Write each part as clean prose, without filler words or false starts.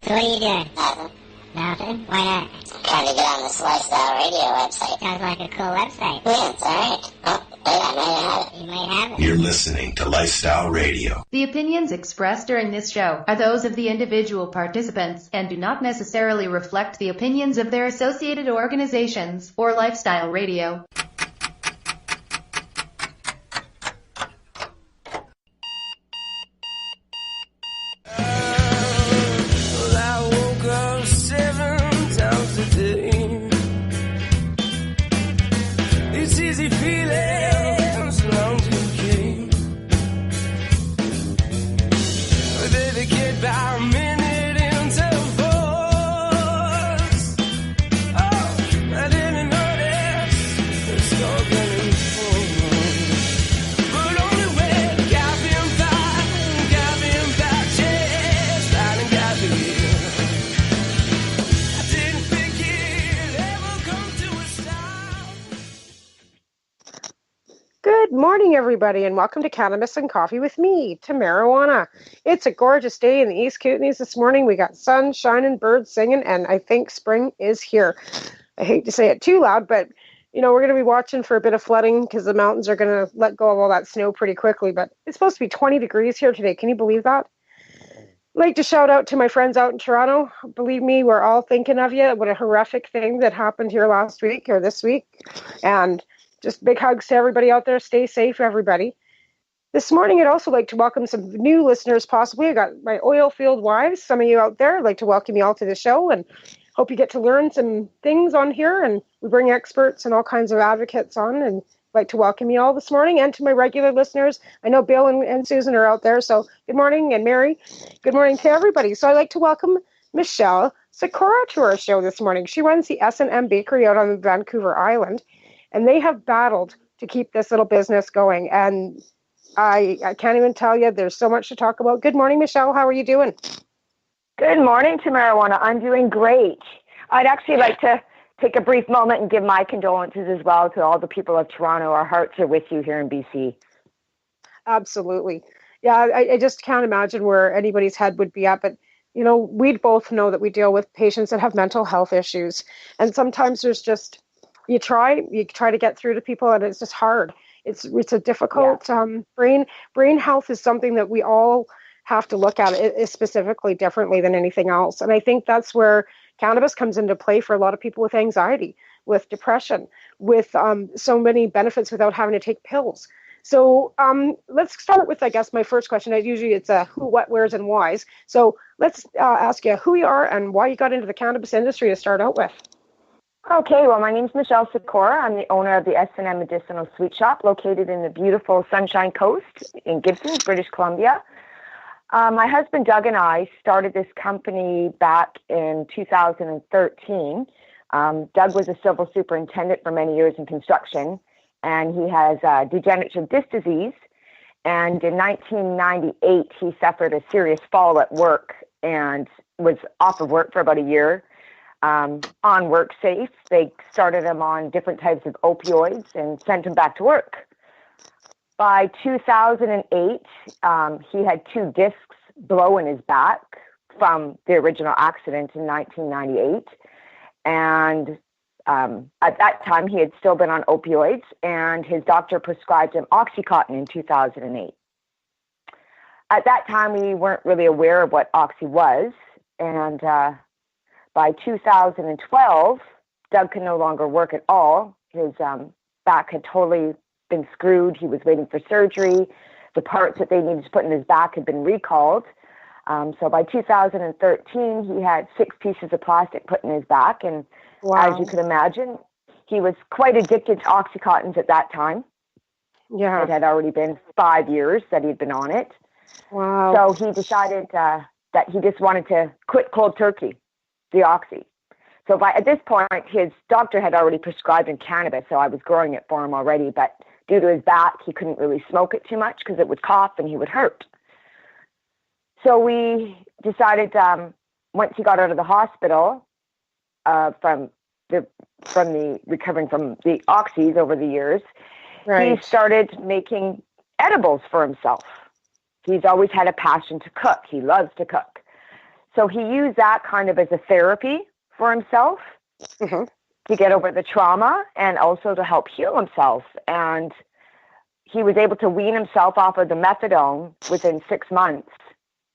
So what are you doing? Nothing. Nothing? Why not? I'm trying to get on this Lifestyle Radio website. Sounds like a cool website. Yeah, it's alright. Oh, wait, I might have it. You might have it. You're listening to Lifestyle Radio. The opinions expressed during this show are those of the individual participants and do not necessarily reflect the opinions of their associated organizations or Lifestyle Radio. Good morning, everybody, and welcome to Cannabis and Coffee with me, Tamarijuana. It's a gorgeous day in the East Kootenays this morning. We got sun shining, birds singing, and I think spring is here. I hate to say it too loud, but, we're going to be watching for a bit of flooding because the mountains are going to let go of all that snow pretty quickly, but it's supposed to be 20 degrees here today. Can you believe that? I'd like to shout out to my friends out in Toronto. Believe me, we're all thinking of you. What a horrific thing that happened here last week or this week. And just big hugs to everybody out there. Stay safe, everybody. This morning, I'd also like to welcome some new listeners, possibly. I got my oil field wives, some of you out there. I'd like to welcome you all to the show and hope you get to learn some things on here. And we bring experts and all kinds of advocates on. And I'd like to welcome you all this morning. And to my regular listeners, I know Bill and Susan are out there. So good morning. And Mary, good morning to everybody. So I'd like to welcome Michelle Sikora to our show this morning. She runs the S&M Bakery out on Vancouver Island. And they have battled to keep this little business going. And I can't even tell you, there's so much to talk about. Good morning, Michelle. How are you doing? Good morning, Tamarijuana. I'm doing great. I'd actually like to take a brief moment and give my condolences as well to all the people of Toronto. Our hearts are with you here in BC. Absolutely. Yeah, I just can't imagine where anybody's head would be at. But, we both know that we deal with patients that have mental health issues. And sometimes there's just... You try to get through to people, and it's just hard. It's a difficult brain health is something that we all have to look at it specifically differently than anything else. And I think that's where cannabis comes into play for a lot of people with anxiety, with depression, with so many benefits without having to take pills. So let's start with, I guess, my first question. Usually it's who, what, where's, and whys. So let's ask you who you are and why you got into the cannabis industry to start out with. Okay, well, my name's Michelle Sikora. I'm the owner of the S&M Medicinal Sweet Shop located in the beautiful Sunshine Coast in Gibson, British Columbia. My husband Doug and I started this company back in 2013. Doug was a civil superintendent for many years in construction, and he has degenerative disc disease. And in 1998, he suffered a serious fall at work and was off of work for about a year. On work safe. They started him on different types of opioids and sent him back to work. By 2008, he had 2 discs blow in his back from the original accident in 1998. And at that time, he had still been on opioids, and his doctor prescribed him Oxycontin in 2008. At that time, we weren't really aware of what Oxy was, and by 2012, Doug could no longer work at all. His back had totally been screwed. He was waiting for surgery. The parts that they needed to put in his back had been recalled. So by 2013, he had 6 pieces of plastic put in his back. And as you can imagine, he was quite addicted to Oxycontins at that time. Yeah. It had already been 5 years that he'd been on it. Wow. So he decided that he just wanted to quit cold turkey, the Oxy. So at this point, his doctor had already prescribed him cannabis, so I was growing it for him already. But due to his back, he couldn't really smoke it too much because it would cough and he would hurt. So we decided once he got out of the hospital from the recovering from the oxys over the years, he started making edibles for himself. He's always had a passion to cook. He loves to cook. So he used that kind of as a therapy for himself to get over the trauma and also to help heal himself. And he was able to wean himself off of the methadone within 6 months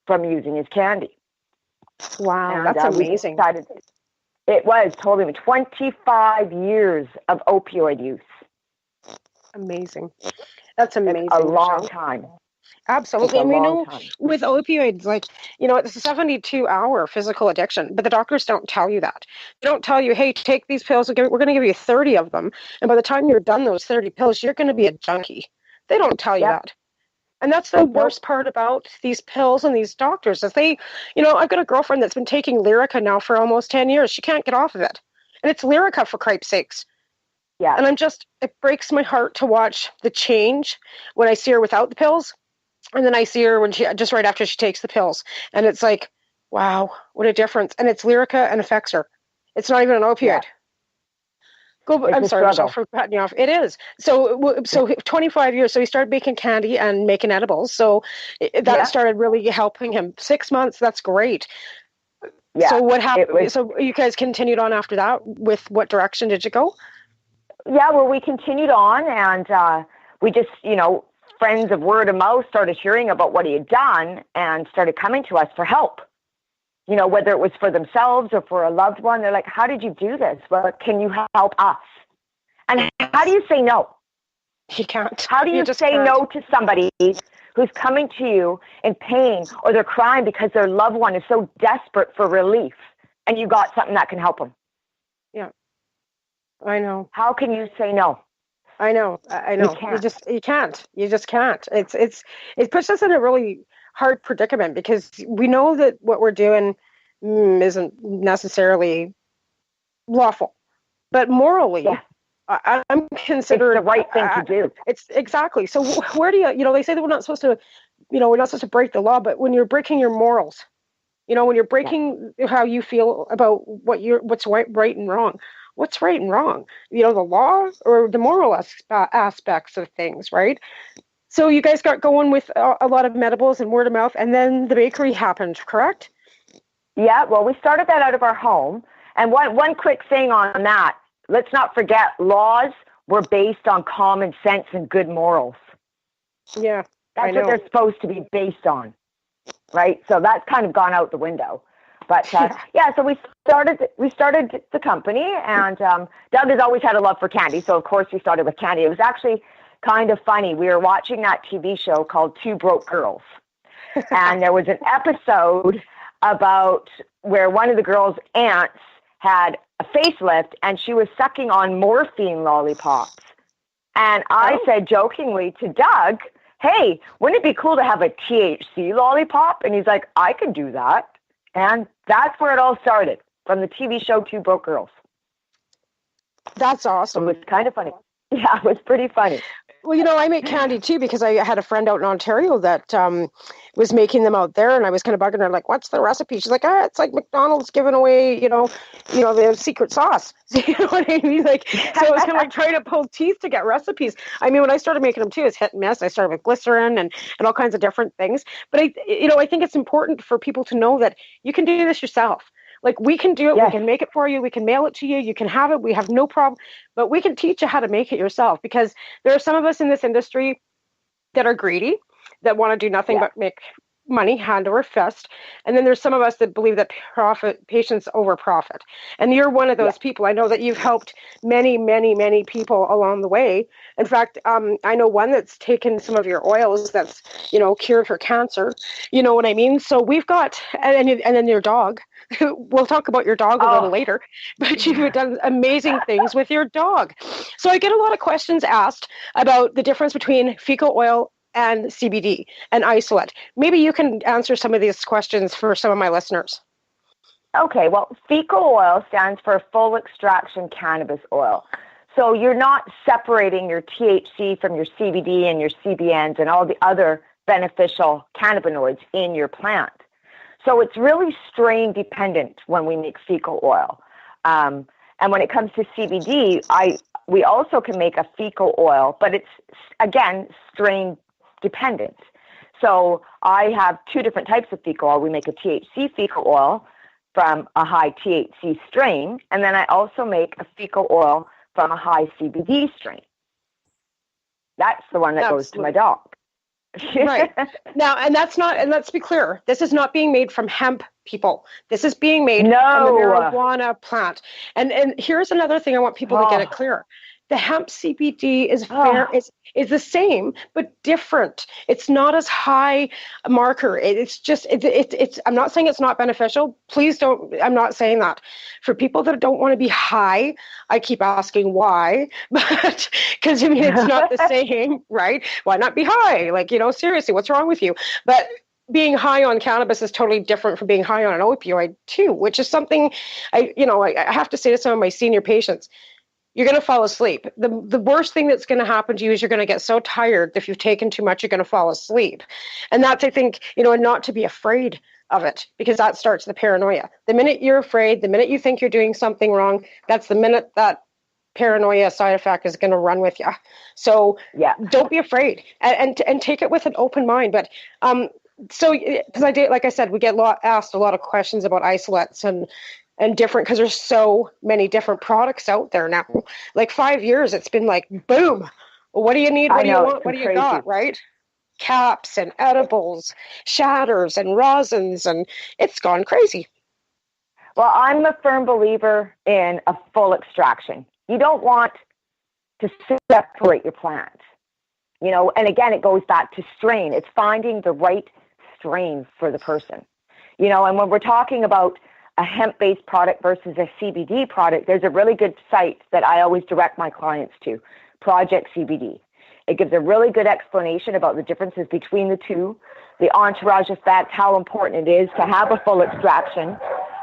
from using his candy. Wow, And, that's amazing. It was totally 25 years of opioid use. Amazing. That's amazing. It's a long time. Absolutely. And we know time. with opioids, like, it's a 72-hour physical addiction, but the doctors don't tell you that. They don't tell you, hey, take these pills. We're going to give you 30 of them. And by the time you're done those 30 pills, you're going to be a junkie. They don't tell you that. And that's the worst part about these pills and these doctors is they, I've got a girlfriend that's been taking Lyrica now for almost 10 years. She can't get off of it. And it's Lyrica, for cripe's sakes. Yeah. And it breaks my heart to watch the change when I see her without the pills. And then I see her when just right after she takes the pills. And it's like, wow, what a difference. And it's Lyrica and affects her. It's not even an opioid. Yeah. I'm sorry, Michelle, for cutting you off. It is. So 25 years. So he started making candy and making edibles. So that started really helping him. 6 months, that's great. Yeah. So what happened? So you guys continued on after that. With what direction did you go? Yeah, well, we continued on, and we just, friends of word of mouth started hearing about what he had done and started coming to us for help. Whether it was for themselves or for a loved one, they're like, how did you do this? Well, can you help us? And how do you say no? You can't. How do you say no to somebody who's coming to you in pain or they're crying because their loved one is so desperate for relief and you got something that can help them? Yeah. I know. How can you say no? I know. You can't. You just can't. It puts us in a really hard predicament because we know that what we're doing isn't necessarily lawful, but morally, I'm considered it's the right thing to do. It's exactly. So where do you? They say that we're not supposed to break the law, but when you're breaking your morals, when you're breaking how you feel about what's right and wrong. What's right and wrong? The law or the moral aspects of things, right? So you guys got going with a lot of medibles and word of mouth, and then the bakery happened, correct? Yeah, well, we started that out of our home. And one quick thing on that, let's not forget, laws were based on common sense and good morals. Yeah, that's what they're supposed to be based on, right? So that's kind of gone out the window. But so we started the company, and Doug has always had a love for candy, so of course we started with candy. It was actually kind of funny. We were watching that TV show called Two Broke Girls, and there was an episode about where one of the girls' aunts had a facelift, and she was sucking on morphine lollipops. And I said jokingly to Doug, hey, wouldn't it be cool to have a THC lollipop? And he's like, I could do that. And that's where it all started, from the TV show Two Broke Girls. That's awesome. It was kind of funny. Yeah, it was pretty funny. Well, I make candy too because I had a friend out in Ontario that was making them out there, and I was kind of bugging her, like, what's the recipe? She's like, it's like McDonald's giving away, the secret sauce. You know what I mean? Like, so it was kind of like trying to pull teeth to get recipes. I mean, when I started making them too, it's hit and miss. I started with glycerin and all kinds of different things. But I think it's important for people to know that you can do this yourself. Like, we can do it. Yes. We can make it for you. We can mail it to you. You can have it. We have no problem. But we can teach you how to make it yourself, because there are some of us in this industry that are greedy, that want to do nothing but make money hand over fist. And then there's some of us that believe that patience over profit. And you're one of those people. I know that you've helped many, many, many people along the way. In fact, I know one that's taken some of your oils that's, cured her cancer. You know what I mean? So we've got, and then your dog. We'll talk about your dog a little later, but you've done amazing things with your dog. So I get a lot of questions asked about the difference between fecal oil and CBD and isolate. Maybe you can answer some of these questions for some of my listeners. Okay, well, fecal oil stands for full extraction cannabis oil. So you're not separating your THC from your CBD and your CBNs and all the other beneficial cannabinoids in your plant. So it's really strain dependent when we make fecal oil. And when it comes to CBD, we also can make a fecal oil, but it's, again, strain dependent. So I have two different types of fecal oil. We make a THC fecal oil from a high THC strain, and then I also make a fecal oil from a high CBD strain. That's the one that goes to my dog. Right. Now, and let's be clear, this is not being made from hemp, people. This is being made from the marijuana plant. And here's another thing I want people to get it clear. The hemp CBD is is the same but different. It's not as high a marker. It's I'm not saying it's not beneficial. Please don't. I'm not saying that. For people that don't want to be high, I keep asking why, but because I mean it's not the same, right? Why not be high? Like, seriously, what's wrong with you? But being high on cannabis is totally different from being high on an opioid too, which is something I have to say to some of my senior patients. You're going to fall asleep. The worst thing that's going to happen to you is you're going to get so tired that if you've taken too much, you're going to fall asleep. And that's, I think, and not to be afraid of it, because that starts the paranoia. The minute you're afraid, the minute you think you're doing something wrong, that's the minute that paranoia side effect is going to run with you. So don't be afraid and take it with an open mind. But so because like I said, we get asked a lot of questions about isolates and different, because there's so many different products out there now. Like 5 years, it's been like, boom. Well, what do you need? What do you want? What do you got? Right? Caps and edibles, shatters and rosins, and it's gone crazy. Well, I'm a firm believer in a full extraction. You don't want to separate your plant. And again, it goes back to strain. It's finding the right strain for the person. And when we're talking about a hemp-based product versus a CBD product, there's a really good site that I always direct my clients to, Project CBD. It gives a really good explanation about the differences between the two, the entourage effect, how important it is to have a full extraction.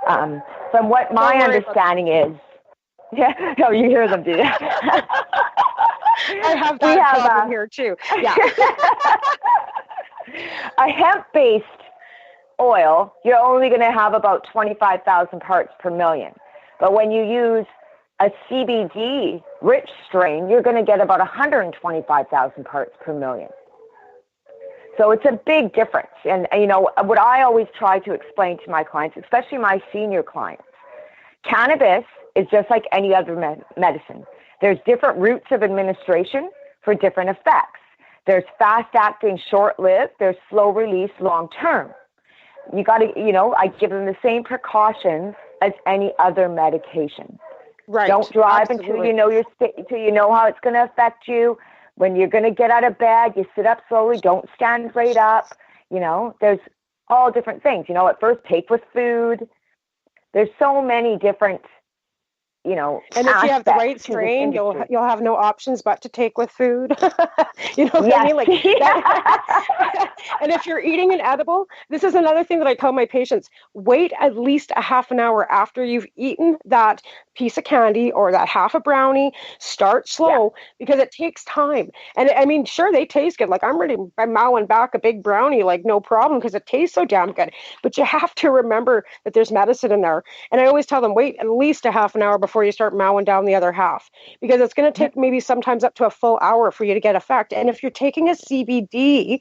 From what my understanding is, you hear them do that. I have that problem here too. Yeah. A hemp-based oil, you're only going to have about 25,000 parts per million. But when you use a CBD rich strain, you're going to get about 125,000 parts per million. So it's a big difference. And, what I always try to explain to my clients, especially my senior clients, cannabis is just like any other medicine. There's different routes of administration for different effects. There's fast-acting, short-lived. There's slow-release, long-term. You got to, I give them the same precautions as any other medication. Right. Don't drive until you know how it's going to affect you. When you're going to get out of bed, you sit up slowly. Don't stand right up. There's all different things. At first, take with food. There's so many different, and if you have the right strain, you'll have no options but to take with food. You know what I mean? Like that. And if you're eating an edible, this is another thing that I tell my patients: wait at least a half an hour after you've eaten that piece of candy or that half a brownie. Start slow because it takes time. And I mean, sure, they taste good. Like I'm mowing back a big brownie, like no problem, because it tastes so damn good. But you have to remember that there's medicine in there. And I always tell them, wait at least a half an hour before you start mowing down the other half, because it's going to take maybe sometimes up to a full hour for you to get effect. And if you're taking a CBD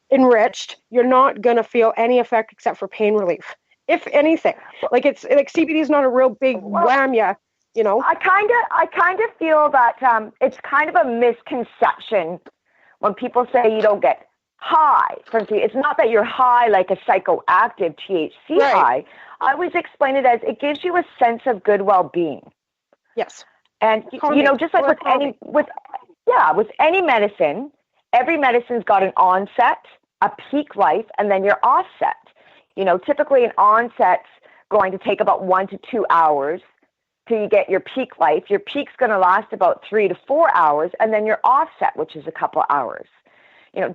enriched, you're not going to feel any effect except for pain relief, if anything. Like it's like CBD is not a real big wham ya, I kind of feel that it's kind of a misconception when people say you don't get high from CBD. It's not that you're high like a psychoactive THC high. I always explain it as it gives you a sense of good well-being. Yes. And, just like with any medicine, every medicine's got an onset, a peak life, and then your offset. Typically an onset's going to take about 1 to 2 hours till you get your peak life. Your peak's going to last about 3 to 4 hours, and then your offset, which is a couple hours.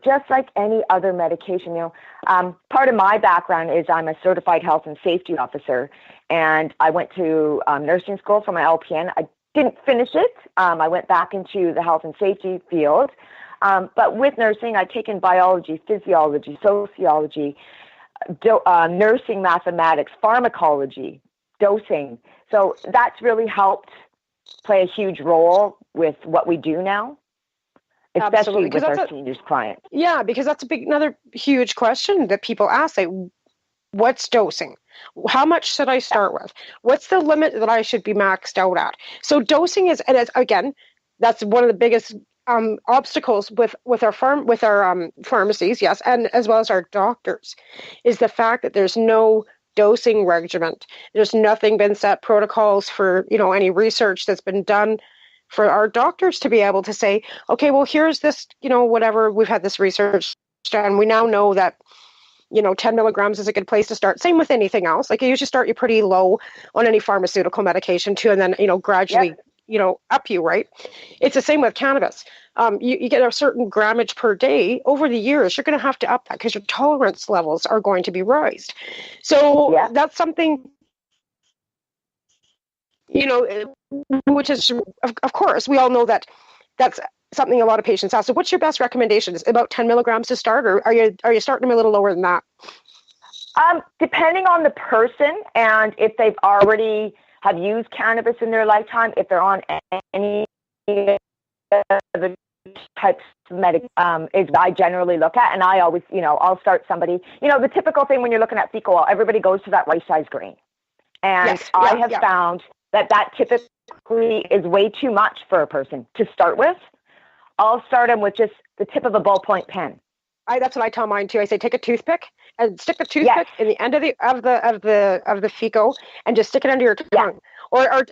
Just like any other medication, part of my background is I'm a certified health and safety officer, and I went to nursing school for my LPN. I didn't finish it. I went back into the health and safety field. But with nursing, I've taken biology, physiology, sociology, nursing mathematics, pharmacology, dosing. So that's really helped play a huge role with what we do now. especially Absolutely. with our seniors clients. Yeah, because that's another huge question that people ask. Like, what's dosing? How much should I start with? What's the limit that I should be maxed out at? So dosing is, and it's, again, that's one of the biggest obstacles with our pharmacies, yes, and as well as our doctors, is the fact that there's no dosing regimen. There's nothing been set protocols for any research that's been done for our doctors to be able to say, okay, well, here's this, whatever, we've had this research done. We now know that 10 milligrams is a good place to start. Same with anything else. Like, you usually start you pretty low on any pharmaceutical medication too, and then, gradually, up you, right? It's the same with cannabis. You get a certain grammage per day. Over the years, you're going to have to up that because your tolerance levels are going to be raised. So that's something, which is, of course, we all know that that's something a lot of patients ask. So what's your best recommendation? Is it about 10 milligrams to start, or are you starting them a little lower than that? Depending on the person and if they've already have used cannabis in their lifetime, if they're on any other types of is I generally look at, and I always, I'll start somebody, the typical thing when you're looking at fecal oil, everybody goes to that life-size grain. And I have found that typically is way too much for a person to start with. I'll start them with just the tip of a ballpoint pen. That's what I tell mine too. I say take a toothpick and stick the toothpick in the end of the fecal and just stick it under your tongue, or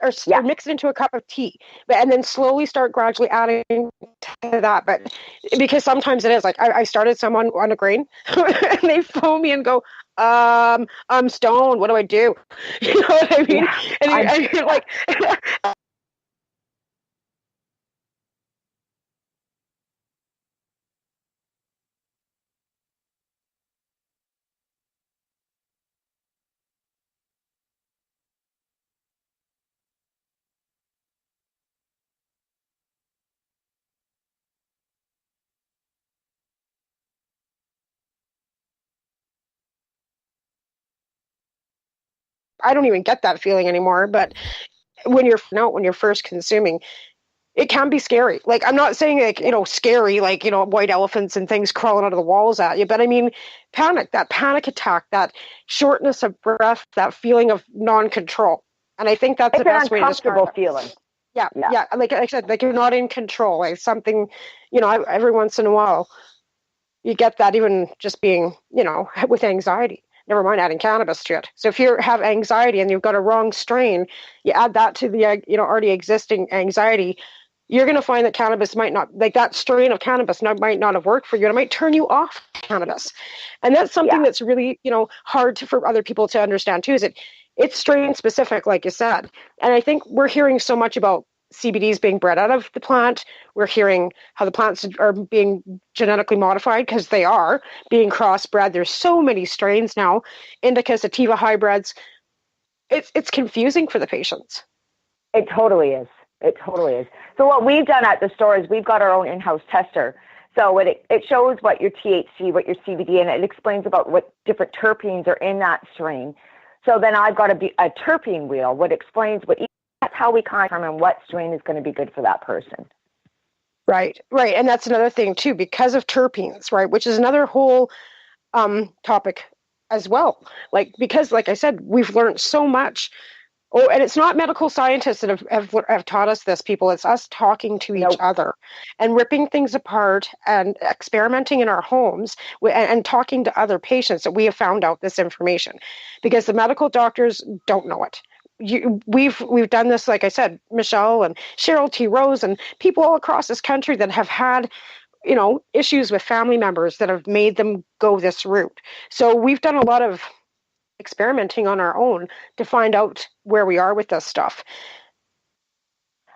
mix it into a cup of tea, and then slowly start gradually adding to that. But because sometimes it is like I started someone on a grain and they phone me and go, I'm stoned. What do I do? You know what I mean? And you're like. I don't even get that feeling anymore. But when you're first consuming, it can be scary. Like, I'm not saying scary, like, white elephants and things crawling out of the walls at you, but I mean, that panic attack, that shortness of breath, that feeling of non-control. And I think that's the best way to describe it. It's an uncomfortable feeling. Yeah. Like I said, like, you're not in control. Like, something, every once in a while, you get that, even just being, with anxiety. Never mind adding cannabis to it. So if you have anxiety and you've got a wrong strain, you add that to the already existing anxiety, you're going to find that cannabis might not, like, that strain of cannabis might not have worked for you, and it might turn you off cannabis. And that's something that's really, hard for other people to understand too, is it's strain specific, like you said. And I think we're hearing so much about CBDs being bred out of the plant. We're hearing how the plants are being genetically modified, because they are being crossbred. There's so many strains now, indica, sativa hybrids. It's confusing for the patients. It totally is. It totally is. So what we've done at the store is we've got our own in-house tester. So it shows what your THC, what your CBD, and it explains about what different terpenes are in that strain. So then I've got a terpene wheel, what explains what each. That's how we kind of determine what strain is going to be good for that person. Right. And that's another thing too, because of terpenes, right, which is another whole topic as well. Because like I said, we've learned so much. Oh, and it's not medical scientists that have taught us this, people. It's us talking to each other and ripping things apart and experimenting in our homes and talking to other patients that we have found out this information, because the medical doctors don't know it. We've done this, like I said, Michelle and Cheryl T. Rose and people all across this country that have had, issues with family members that have made them go this route. So we've done a lot of experimenting on our own to find out where we are with this stuff.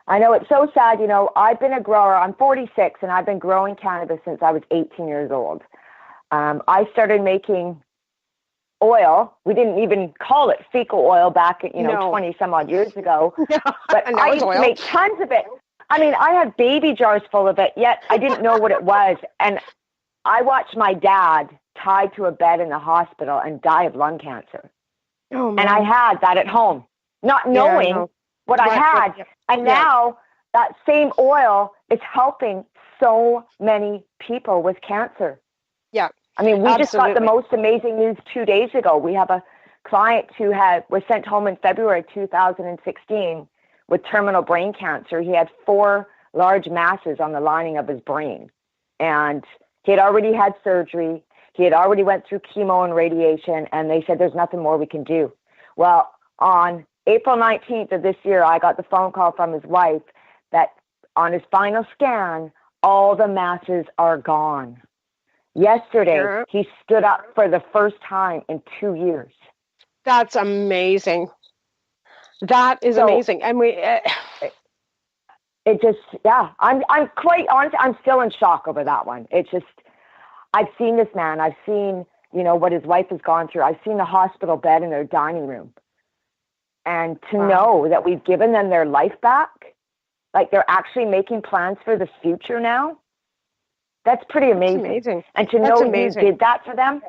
I know, it's so sad. I've been a grower. I'm 46 and I've been growing cannabis since I was 18 years old. I started making oil. We didn't even call it fecal oil back, 20 some odd years ago. But I used to make tons of it. I mean, I had baby jars full of it, yet I didn't know what it was. And I watched my dad tied to a bed in the hospital and die of lung cancer. Oh, man. And I had that at home, not knowing what I had. And now that same oil is helping so many people with cancer. Yeah. I mean, we just got the Absolutely. most amazing news 2 days ago. We have a client who was sent home in February 2016 with terminal brain cancer. He had 4 large masses on the lining of his brain. And he had already had surgery. He had already went through chemo and radiation, and they said there's nothing more we can do. Well, on April 19th of this year, I got the phone call from his wife that on his final scan, all the masses are gone. Yesterday, he stood up for the first time in 2 years. That's amazing. That is amazing. And it just, yeah, I'm quite honest. I'm still in shock over that one. It's just, I've seen this man. I've seen, what his wife has gone through. I've seen the hospital bed in their dining room. And to know that we've given them their life back, like they're actually making plans for the future now, that's pretty amazing. That's amazing. And to know you did that for them,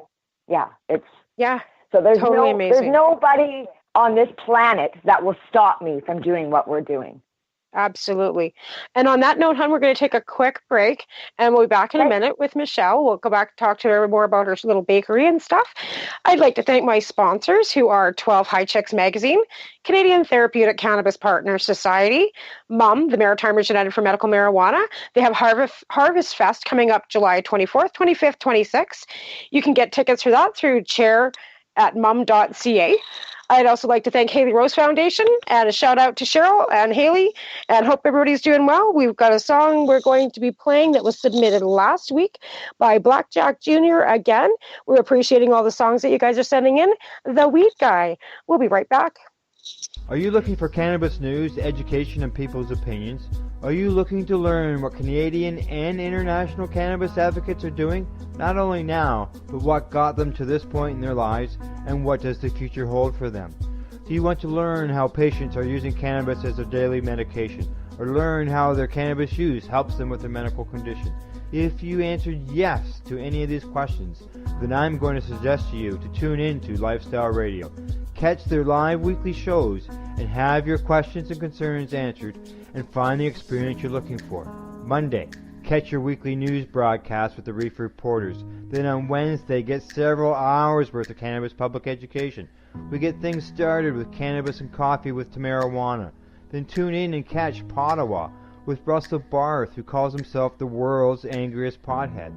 so there's totally amazing. There's nobody on this planet that will stop me from doing what we're doing. Absolutely. And on that note, hon, we're going to take a quick break, and we'll be back in a minute with Michelle. We'll go back and talk to her more about her little bakery and stuff. I'd like to thank my sponsors, who are 12 High Chicks Magazine, Canadian Therapeutic Cannabis Partners Society, MUM, the Maritimers United for Medical Marijuana. They have Harvest Fest coming up July 24th, 25th, 26th. You can get tickets for that through chair@mum.ca. I'd also like to thank Haley Rose Foundation, and a shout out to Cheryl and Haley, and hope everybody's doing well. We've got a song we're going to be playing that was submitted last week by Blackjack Jr. again. We're appreciating all the songs that you guys are sending in. The Weed Guy. We'll be right back. Are you looking for cannabis news, education, and people's opinions? Are you looking to learn what Canadian and international cannabis advocates are doing, not only now, but what got them to this point in their lives, and what does the future hold for them? Do you want to learn how patients are using cannabis as their daily medication, or learn how their cannabis use helps them with their medical condition? If you answered yes to any of these questions, then I'm going to suggest to you to tune in to Lifestyle Radio. Catch their live weekly shows and have your questions and concerns answered, and find the experience you're looking for. Monday, catch your weekly news broadcast with the Reef Reporters. Then on Wednesday, get several hours worth of cannabis public education. We get things started with Cannabis and Coffee with Tamarijuana. Then tune in and catch Pottawa with Russell Barth, who calls himself the world's angriest pothead.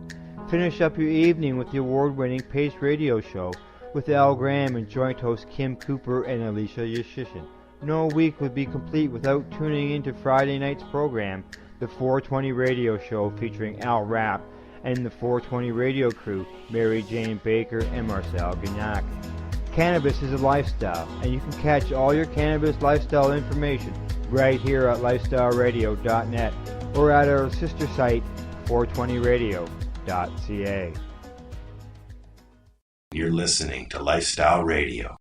Finish up your evening with the award-winning Pace Radio Show with Al Graham and joint host Kim Cooper and Alicia Yashishin. No week would be complete without tuning into Friday night's program, the 420 Radio Show, featuring Al Rapp and the 420 Radio crew, Mary Jane Baker and Marcel Gignac. Cannabis is a lifestyle, and you can catch all your cannabis lifestyle information right here at lifestyleradio.net or at our sister site, 420radio.ca. You're listening to Lifestyle Radio.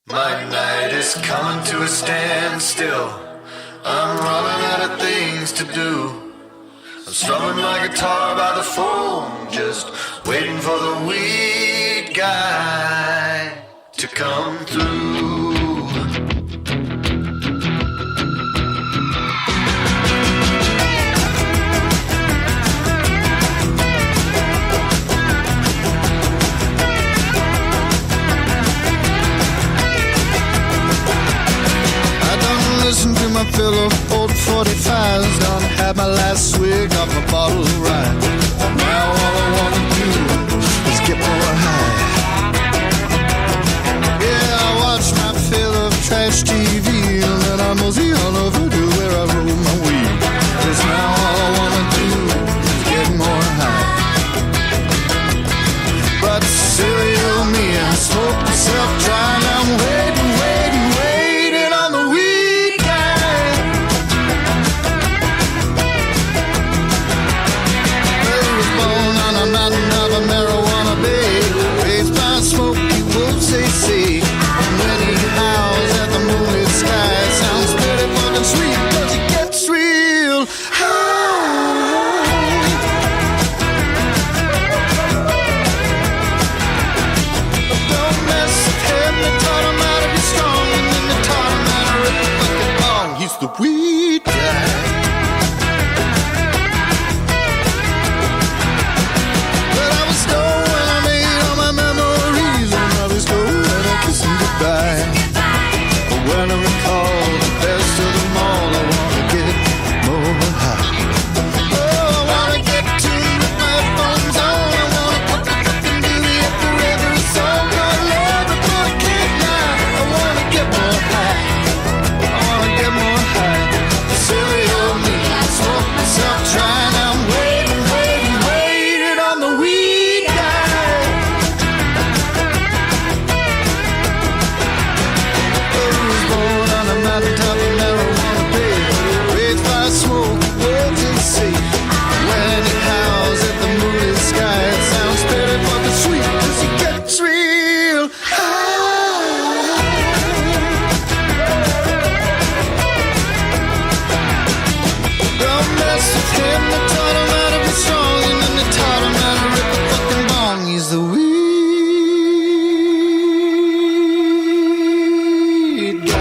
My night is coming to a standstill. I'm running out of things to do. I'm strumming my guitar by the phone, just waiting for the weed guy to come through. Listen to my fill of old 45s. Done had my last swig of my bottle of rye. Now all I wanna do is get more high. Yeah, I watch my fill of trash TV, and then I mosey on over to where I roll my weed. 'Cause now all I wanna do is get more high. But silly old me, I smoke myself dry, and I'm waiting on the weed. Marijuana, babe. the weed guy. But I was stoned when I made all my memories, and I was stoned when I kissed him goodbye. But when I recall the best of them all, I wanna get more high. Oh, I wanna get to my phone's on. I wanna put the fucking beauty up for every song. I love it, but I can't lie. I wanna get more high. I wanna get more high. Silly old me, I smoke myself trying. I'm waiting, waiting, waiting on the weed guy. I was born on a mountaintop of marijuana bed. Breathe fire, smoke, words and sea. When it howls at the moonlit sky, it sounds better for the sweet, 'cause it gets real high. Don't mess with him, they taught him how to be strong, and then they taught him how to rip the fucking bong. He's the weed guy.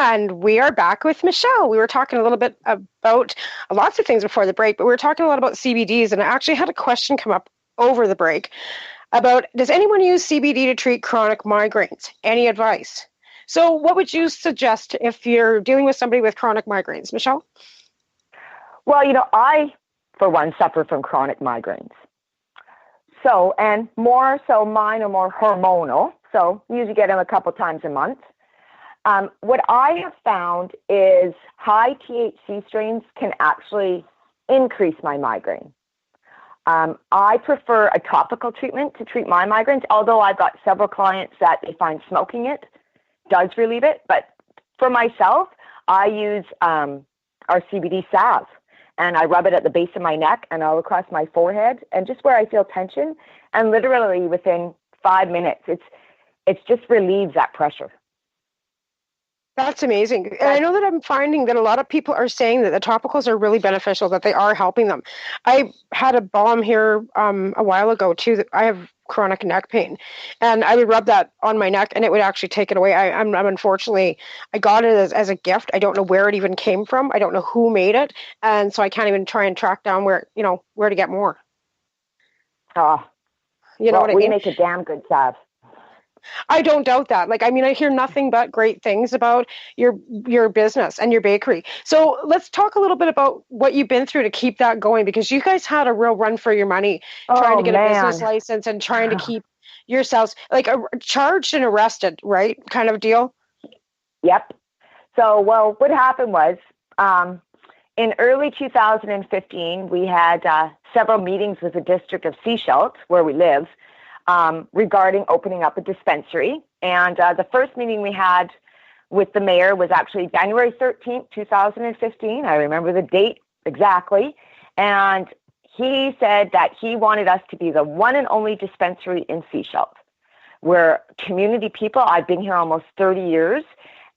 And we are back with Michelle. We were talking a little bit about lots of things before the break, but we were talking a lot about CBDs, and I actually had a question come up over the break about, does anyone use CBD to treat chronic migraines? Any advice? So what would you suggest if you're dealing with somebody with chronic migraines, Michelle? Well, I, for one, suffer from chronic migraines. So, and more so mine are more hormonal. So we usually get them a couple times a month. What I have found is high THC strains can actually increase my migraine. I prefer a topical treatment to treat my migraines, although I've got several clients that they find smoking it does relieve it. But for myself, I use our CBD salve, and I rub it at the base of my neck and all across my forehead and just where I feel tension. And literally within 5 minutes, it's just relieves that pressure. That's amazing. And I know that I'm finding that a lot of people are saying that the topicals are really beneficial, that they are helping them. I had a balm here a while ago too. That I have chronic neck pain, and I would rub that on my neck and it would actually take it away. I'm unfortunately, I got it as a gift. I don't know where it even came from. I don't know who made it. And so I can't even try and track down where to get more. Oh, you know what I mean? We make a damn good salve. I don't doubt that. I hear nothing but great things about your business and your bakery. So let's talk a little bit about what you've been through to keep that going, because you guys had a real run for your money trying to get a business license and trying to keep yourselves charged and arrested, right? Kind of deal. Yep. So, what happened was in early 2015, we had several meetings with the district of Sechelt, where we live, regarding opening up a dispensary. And the first meeting we had with the mayor was actually January 13th, 2015. I remember the date exactly. And he said that he wanted us to be the one and only dispensary in Sechelt. We're community people. I've been here almost 30 years.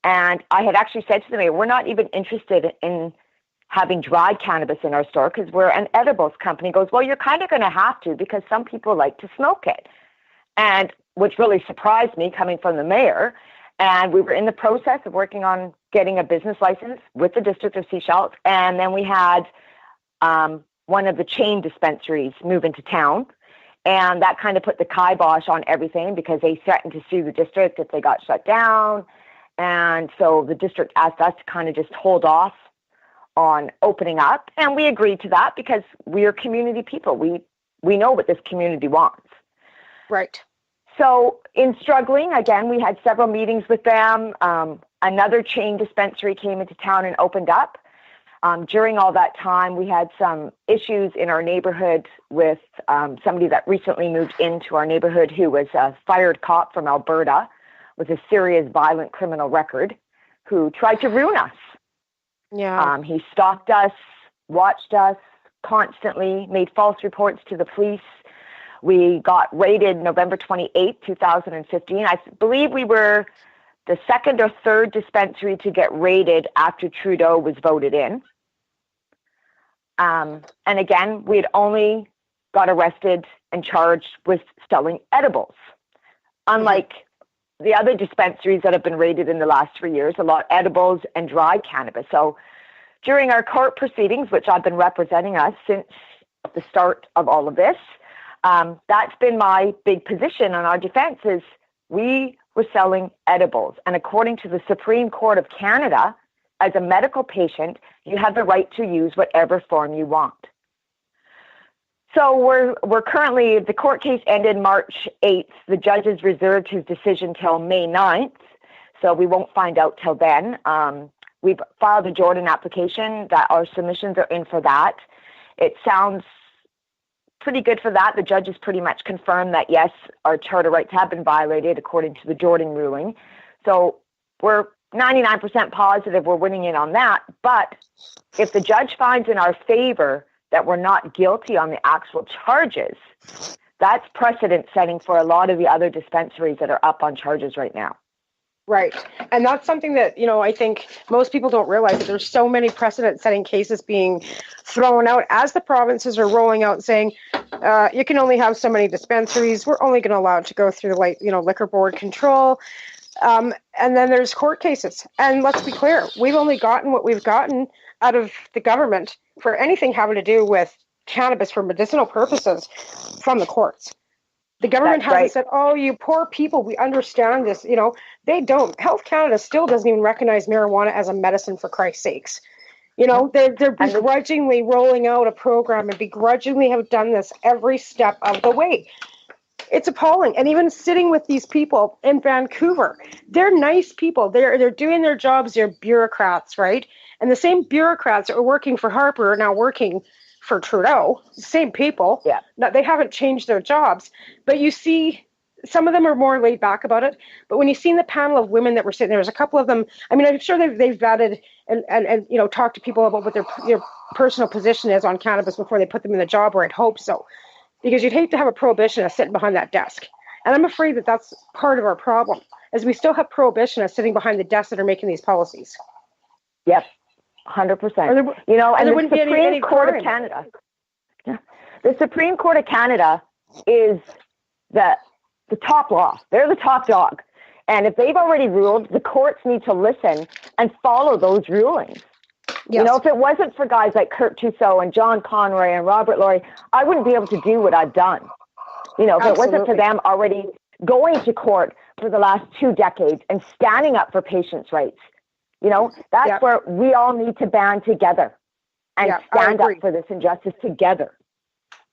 And I had actually said to the mayor, we're not even interested in having dried cannabis in our store because we're an edibles company. He goes, well, you're kind of going to have to because some people like to smoke it. And which really surprised me coming from the mayor. And we were in the process of working on getting a business license with the district of Sechelt. And then we had one of the chain dispensaries move into town. And that kind of put the kibosh on everything because they threatened to sue the district if they got shut down. And so the district asked us to kind of just hold off on opening up. And we agreed to that because we are community people. We know what this community wants. Right. So in struggling, again, we had several meetings with them. Another chain dispensary came into town and opened up. During all that time, we had some issues in our neighborhood with somebody that recently moved into our neighborhood who was a fired cop from Alberta with a serious violent criminal record who tried to ruin us. Yeah. He stalked us, watched us constantly, made false reports to the police. We got raided November 28, 2015. I believe we were the second or third dispensary to get raided after Trudeau was voted in. And again, we had only got arrested and charged with selling edibles. Unlike the other dispensaries that have been raided in the last 3 years, a lot edibles and dry cannabis. So during our court proceedings, which I've been representing us since the start of all of this, that's been my big position on our defense is we were selling edibles. And according to the Supreme Court of Canada, as a medical patient, you have the right to use whatever form you want. So we're currently, the court case ended March 8th. The judge has reserved his decision till May 9th, so we won't find out till then. We've filed a Jordan application that our submissions are in for that. It sounds pretty good for that. The judge has pretty much confirmed that, yes, our charter rights have been violated according to the Jordan ruling. So we're 99% positive we're winning in on that. But if the judge finds in our favor that we're not guilty on the actual charges, that's precedent setting for a lot of the other dispensaries that are up on charges right now. Right. And that's something that, I think most people don't realize that there's so many precedent-setting cases being thrown out as the provinces are rolling out saying, you can only have so many dispensaries. We're only going to allow it to go through liquor board control. And then there's court cases. And let's be clear, we've only gotten what we've gotten out of the government for anything having to do with cannabis for medicinal purposes from the courts. The government hasn't said, oh, you poor people, we understand this. They don't. Health Canada still doesn't even recognize marijuana as a medicine, for Christ's sakes. They're begrudgingly rolling out a program and begrudgingly have done this every step of the way. It's appalling. And even sitting with these people in Vancouver, they're nice people. They're doing their jobs. They're bureaucrats, right? And the same bureaucrats that were working for Harper are now working for Trudeau. Same people. Yeah. Now, they haven't changed their jobs. But you see, some of them are more laid back about it. But when you see the panel of women that were sitting there, there's a couple of them. I mean, I'm sure they've vetted and talked to people about what their personal position is on cannabis before they put them in the job, or I'd hope so. Because you'd hate to have a prohibitionist sitting behind that desk. And I'm afraid that that's part of our problem, is we still have prohibitionists sitting behind the desks that are making these policies. Yep, 100%. And the Supreme Court of Canada. Yeah. The Supreme Court of Canada is the top law. They're the top dog. And if they've already ruled, the courts need to listen and follow those rulings. Yes. If it wasn't for guys like Kurt Tussaud and John Conroy and Robert Laurie, I wouldn't be able to do what I've done. If Absolutely. It wasn't for them already going to court for the last 2 decades and standing up for patients' rights, that's where we all need to band together and stand up for this injustice together.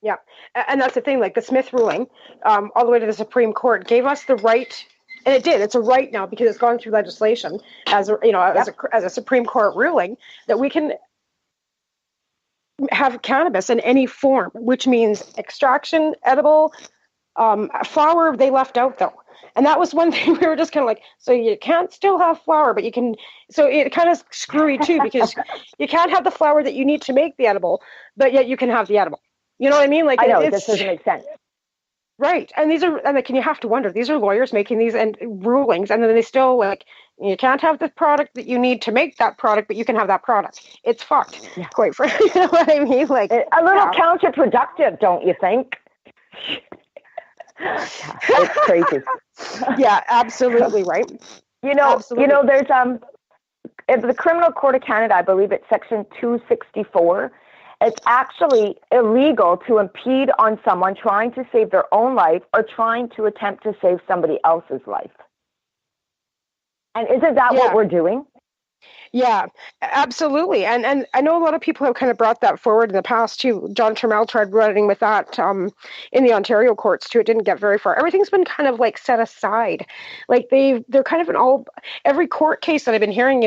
Yeah. And that's the thing, like the Smith ruling, all the way to the Supreme Court, gave us the right. And it did. It's a right now because it's gone through legislation as a Supreme Court ruling that we can have cannabis in any form, which means extraction, edible, flower. They left out though, and that was one thing we were just kind of like. So you can't still have flower, but you can. So it kind of screwy too because you can't have the flower that you need to make the edible, but yet you can have the edible. You know what I mean? Like I know this doesn't make sense. Right. And you have to wonder, these are lawyers making these rulings, and then they still you can't have the product that you need to make that product, but you can have that product. It's fucked, quite frankly. You know what I mean? Like a little counterproductive, don't you think? It's crazy. Yeah, absolutely right. Absolutely. There's in the Criminal Court of Canada, I believe it's section 264. It's actually illegal to impede on someone trying to save their own life or trying to attempt to save somebody else's life. And isn't that what we're doing? Yeah, absolutely. And I know a lot of people have kind of brought that forward in the past too. John Trammell tried running with that in the Ontario courts too. It didn't get very far. Everything's been kind of like set aside. Like they're kind of in every court case that I've been hearing,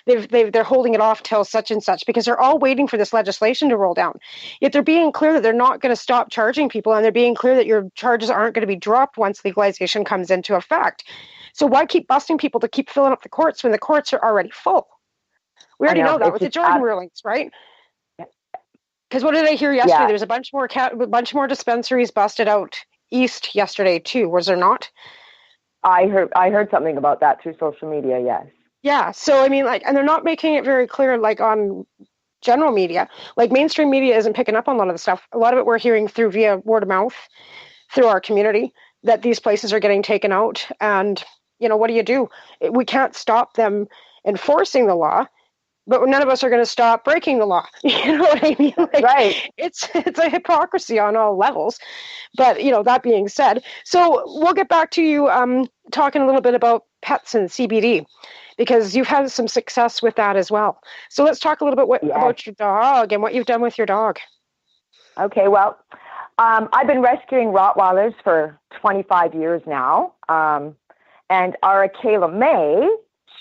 they're holding it off till such and such because they're all waiting for this legislation to roll down. Yet they're being clear that they're not going to stop charging people, and they're being clear that your charges aren't going to be dropped once legalization comes into effect. So why keep busting people to keep filling up the courts when the courts are already full? We already know that with the Jordan rulings, right? Because what did I hear yesterday? There's a bunch more dispensaries busted out east yesterday too. Was there not? I heard something about that through social media. Yes. Yeah. So I mean, like, and they're not making it very clear, like on general media. Like mainstream media isn't picking up on a lot of the stuff. A lot of it we're hearing via word of mouth through our community that these places are getting taken out. And what do? We can't stop them enforcing the law. But none of us are going to stop breaking the law. You know what I mean? Like, right. It's a hypocrisy on all levels. But, that being said, so we'll get back to you talking a little bit about pets and CBD, because you've had some success with that as well. So let's talk a little bit about your dog and what you've done with your dog. Okay, well, I've been rescuing Rottweilers for 25 years now. And our Kayla May,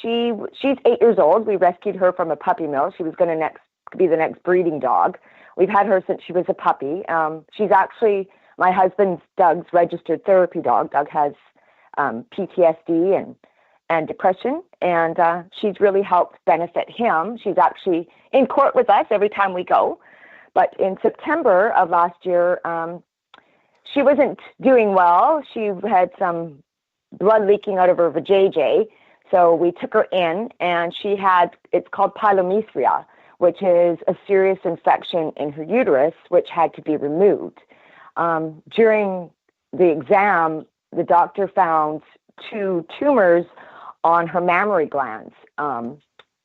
she's 8 years old. We rescued her from a puppy mill. She was going to be the next breeding dog. We've had her since she was a puppy. She's actually my husband's Doug's registered therapy dog. Doug has PTSD and depression, and she's really helped benefit him. She's actually in court with us every time we go. But in September of last year, she wasn't doing well. She had some blood leaking out of her vajayjay. So we took her in, and it's called pyelomeria, which is a serious infection in her uterus, which had to be removed. During the exam, the doctor found 2 tumors on her mammary glands.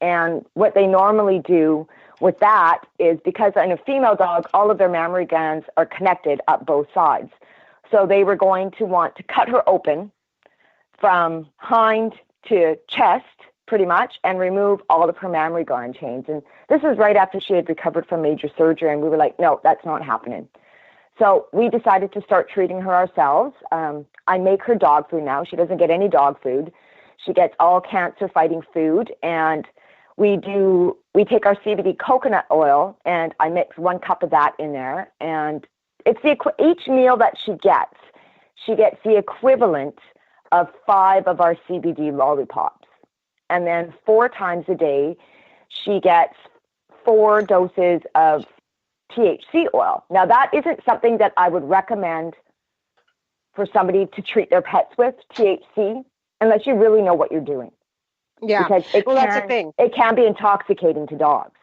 And what they normally do with that is, because in a female dog, all of their mammary glands are connected up both sides. So they were going to want to cut her open from hind to chest, pretty much, and remove all of her mammary gland chains. And this is right after she had recovered from major surgery, and we were like, no, that's not happening. So we decided to start treating her ourselves. I make her dog food now. She doesn't get any dog food. She gets all cancer-fighting food, and we take our CBD coconut oil, and I mix 1 cup of that in there, and it's each meal that she gets the equivalent of 5 of our CBD lollipops. And then 4 times a day, she gets 4 doses of THC oil. Now, that isn't something that I would recommend for somebody to treat their pets with, THC, unless you really know what you're doing. Yeah. Because that's the thing. It can be intoxicating to dogs.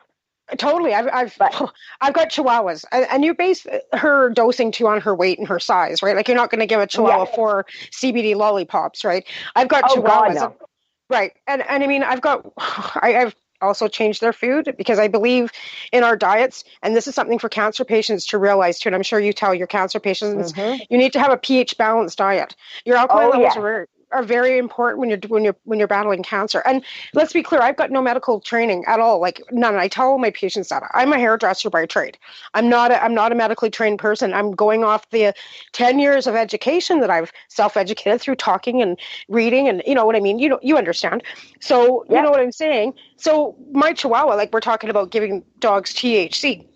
Totally. I've got Chihuahuas, and you base her dosing too on her weight and her size, right? Like, you're not going to give a Chihuahua 4 CBD lollipops, right? I've got Chihuahuas, God, no. Right? And I mean, I've also changed their food because I believe in our diets, and this is something for cancer patients to realize too. And I'm sure you tell your cancer patients you need to have a pH balanced diet. Your alkaline levels are very important when you're battling cancer. And let's be clear, I've got no medical training at all, like none. I tell my patients that I'm a hairdresser by trade. I'm not a medically trained person. I'm going off the 10 years of education that I've self-educated through talking and reading, and you know what I mean. You understand. So you know what I'm saying. So my Chihuahua, like, we're talking about giving dogs THC,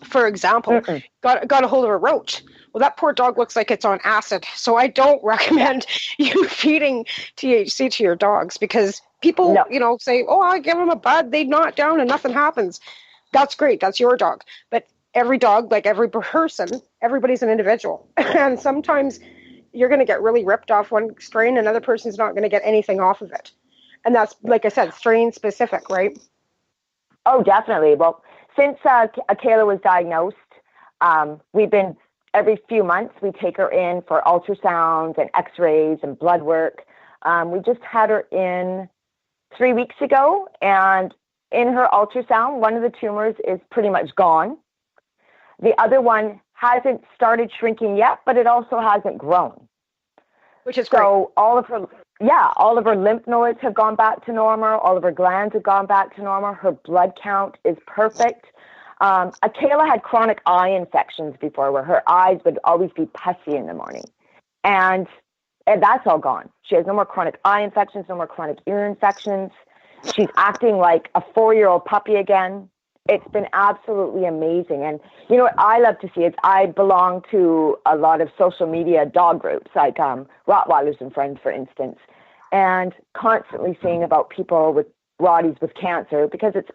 for example, got a hold of a roach. Well, that poor dog looks like it's on acid. So I don't recommend you feeding THC to your dogs, because people, say, oh, I give them a bud, they gnaw it down and nothing happens. That's great. That's your dog. But every dog, like every person, everybody's an individual. And sometimes you're going to get really ripped off one strain, another person's not going to get anything off of it. And that's, like I said, strain specific, right? Oh, definitely. Well, since Kayla was diagnosed, we've been, every few months, we take her in for ultrasounds and x-rays and blood work. We just had her in 3 weeks ago, and in her ultrasound, one of the tumors is pretty much gone. The other one hasn't started shrinking yet, but it also hasn't grown. Which is great. So all of her lymph nodes have gone back to normal. All of her glands have gone back to normal. Her blood count is perfect. Akela had chronic eye infections before where her eyes would always be pussy in the morning. And that's all gone. She has no more chronic eye infections, no more chronic ear infections. She's acting like a 4-year-old puppy again. It's been absolutely amazing. And you know what I love to see is I belong to a lot of social media dog groups, like Rottweilers and Friends, for instance, and constantly seeing about people with Rotties with cancer because it's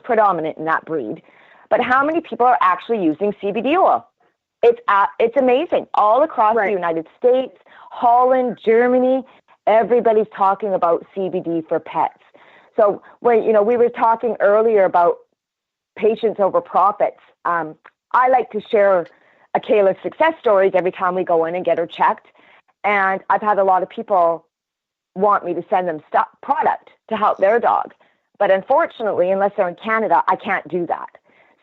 predominant in that breed. But how many people are actually using CBD oil? It's amazing. All across the United States, Holland, Germany, everybody's talking about CBD for pets. So when we were talking earlier about patients over profits, I like to share Akela's success stories every time we go in and get her checked. And I've had a lot of people want me to send them product to help their dog. But unfortunately, unless they're in Canada, I can't do that.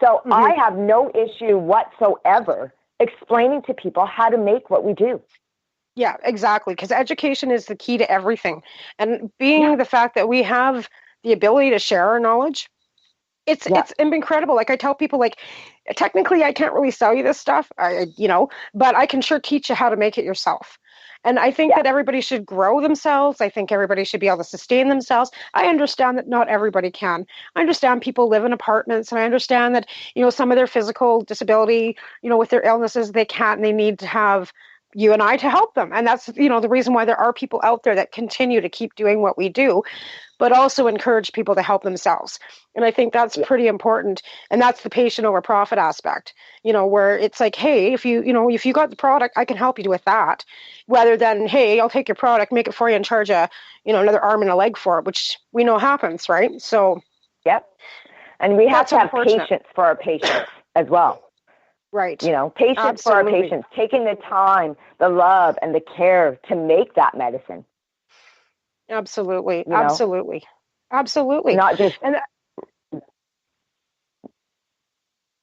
So I have no issue whatsoever explaining to people how to make what we do. Yeah, exactly. Because education is the key to everything. And being the fact that we have the ability to share our knowledge, it's incredible. Like I tell people, like, technically I can't really sell you this stuff, but I can sure teach you how to make it yourself. And I think that everybody should grow themselves. I think everybody should be able to sustain themselves. I understand that not everybody can. I understand people live in apartments, and I understand that, some of their physical disability, with their illnesses, they can't, and they need to have you and I to help them. And that's, the reason why there are people out there that continue to keep doing what we do, but also encourage people to help themselves. And I think that's pretty important. And that's the patient over profit aspect, where it's like, hey, if you got the product, I can help you with that, rather than, hey, I'll take your product, make it for you, and charge you, another arm and a leg for it, which we know happens, right? So, and we have to have patience for our patients as well. Right. Patience Absolutely. For our patients, taking the time, the love, and the care to make that medicine. Absolutely. Absolutely. Absolutely. Not just. Go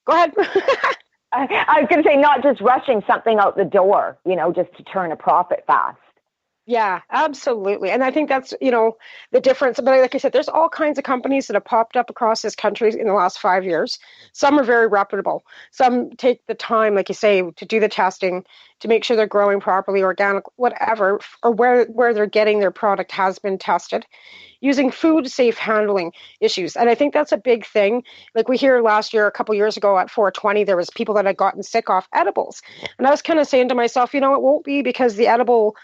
ahead. I was going to say, not just rushing something out the door, just to turn a profit fast. Yeah, absolutely. And I think that's, the difference. But like I said, there's all kinds of companies that have popped up across this country in the last 5 years. Some are very reputable. Some take the time, like you say, to do the testing, to make sure they're growing properly, organic, whatever, or where they're getting their product has been tested, using food safe handling issues. And I think that's a big thing. Like we hear last year, a couple years ago at 420, there was people that had gotten sick off edibles. And I was kind of saying to myself, it won't be because the edible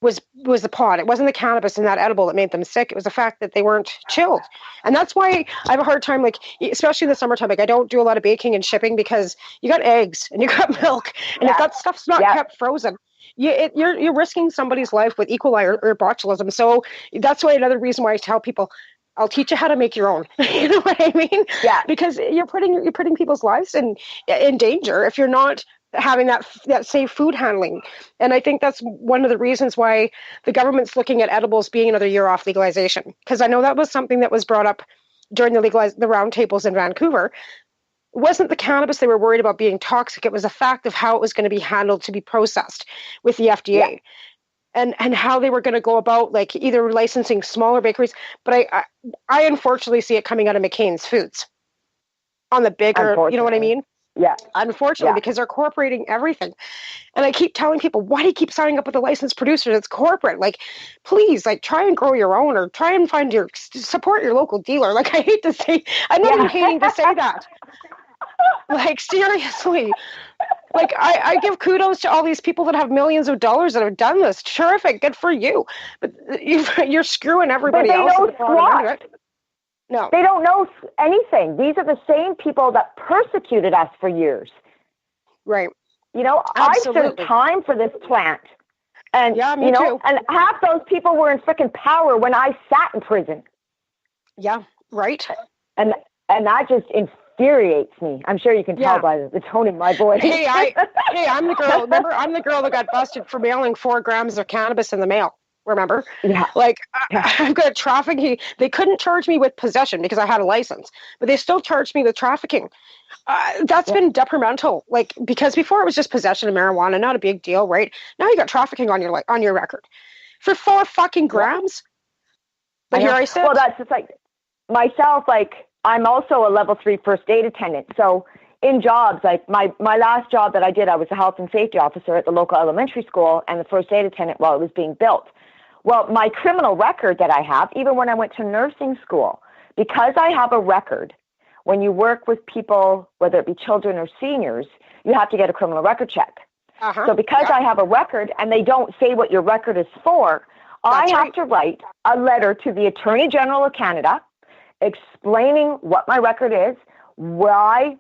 was the pod. It wasn't the cannabis in that edible that made them sick. It was the fact that they weren't chilled. And that's why I have a hard time, like, especially in the summertime, like I don't do a lot of baking and shipping because you got eggs and you got milk. And if that stuff's not kept frozen, you're risking somebody's life with E. coli or botulism. So that's why another reason why I tell people, I'll teach you how to make your own. You know what I mean? Yeah. Because you're putting people's lives in danger if you're not having that safe food handling. And I think that's one of the reasons why the government's looking at edibles being another year off legalization. Because I know that was something that was brought up during the roundtables in Vancouver. It wasn't the cannabis they were worried about being toxic. It was the fact of how it was going to be handled to be processed with the FDA. And how they were going to go about, like, either licensing smaller bakeries. But I unfortunately see it coming out of McCain's Foods on the bigger, you know what I mean? Yeah. Unfortunately, because they're incorporating everything. And I keep telling people, why do you keep signing up with a licensed producer that's corporate? Like, please, like, try and grow your own, or try and support your local dealer. Like, I hate to say, I'm not even hating to say that. Like, seriously. Like, I give kudos to all these people that have millions of dollars that have done this. Terrific. Good for you. But you're screwing everybody else. No. They don't know anything. These are the same people that persecuted us for years. Right. I served time for this plant. And, me too. And half those people were in freaking power when I sat in prison. Yeah, right. And that just infuriates me. I'm sure you can tell by the tone in my voice. I'm the girl. Remember, I'm the girl that got busted for mailing 4 grams of cannabis in the mail. remember? Yeah. Like, I've got trafficking. They couldn't charge me with possession because I had a license, but they still charged me with trafficking. That's been detrimental. Like, because before it was just possession of marijuana, not a big deal, right? Now you got trafficking on your record for 4 fucking grams. But here I sit. Well, that's just like myself. Like, I'm also a level 3 first aid attendant. So in jobs, like my last job that I did, I was a health and safety officer at the local elementary school and the first aid attendant while it was being built. Well, my criminal record that I have, even when I went to nursing school, because I have a record, when you work with people, whether it be children or seniors, you have to get a criminal record check. So because I have a record and they don't say what your record is for, I have to write a letter to the Attorney General of Canada explaining what my record is, why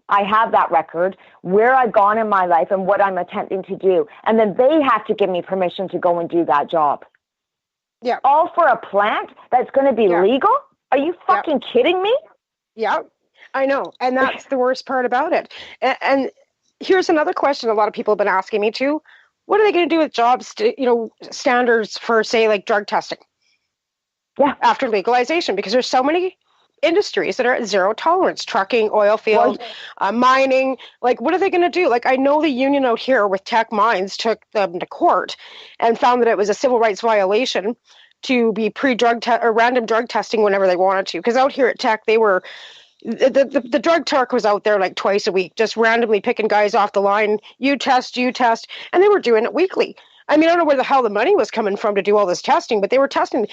I have that record, where I've gone in my life, and what I'm attempting to do. And then they have to give me permission to go and do that job. Yeah. All for a plant that's going to be legal? Are you fucking kidding me? Yeah, I know. And that's the worst part about it. And here's another question a lot of people have been asking me too. What are they going to do with jobs, standards for, say, like drug testing? Yeah. After legalization, because there's so many industries that are at zero tolerance, trucking, oil field, mining. Like, what are they going to do? Like, I know the union out here with Tech Mines took them to court and found that it was a civil rights violation to be or random drug testing whenever they wanted to. Because out here at Tech, they were, the drug turk was out there like twice a week, just randomly picking guys off the line. You test, and they were doing it weekly. I mean, I don't know where the hell the money was coming from to do all this testing, but they were testing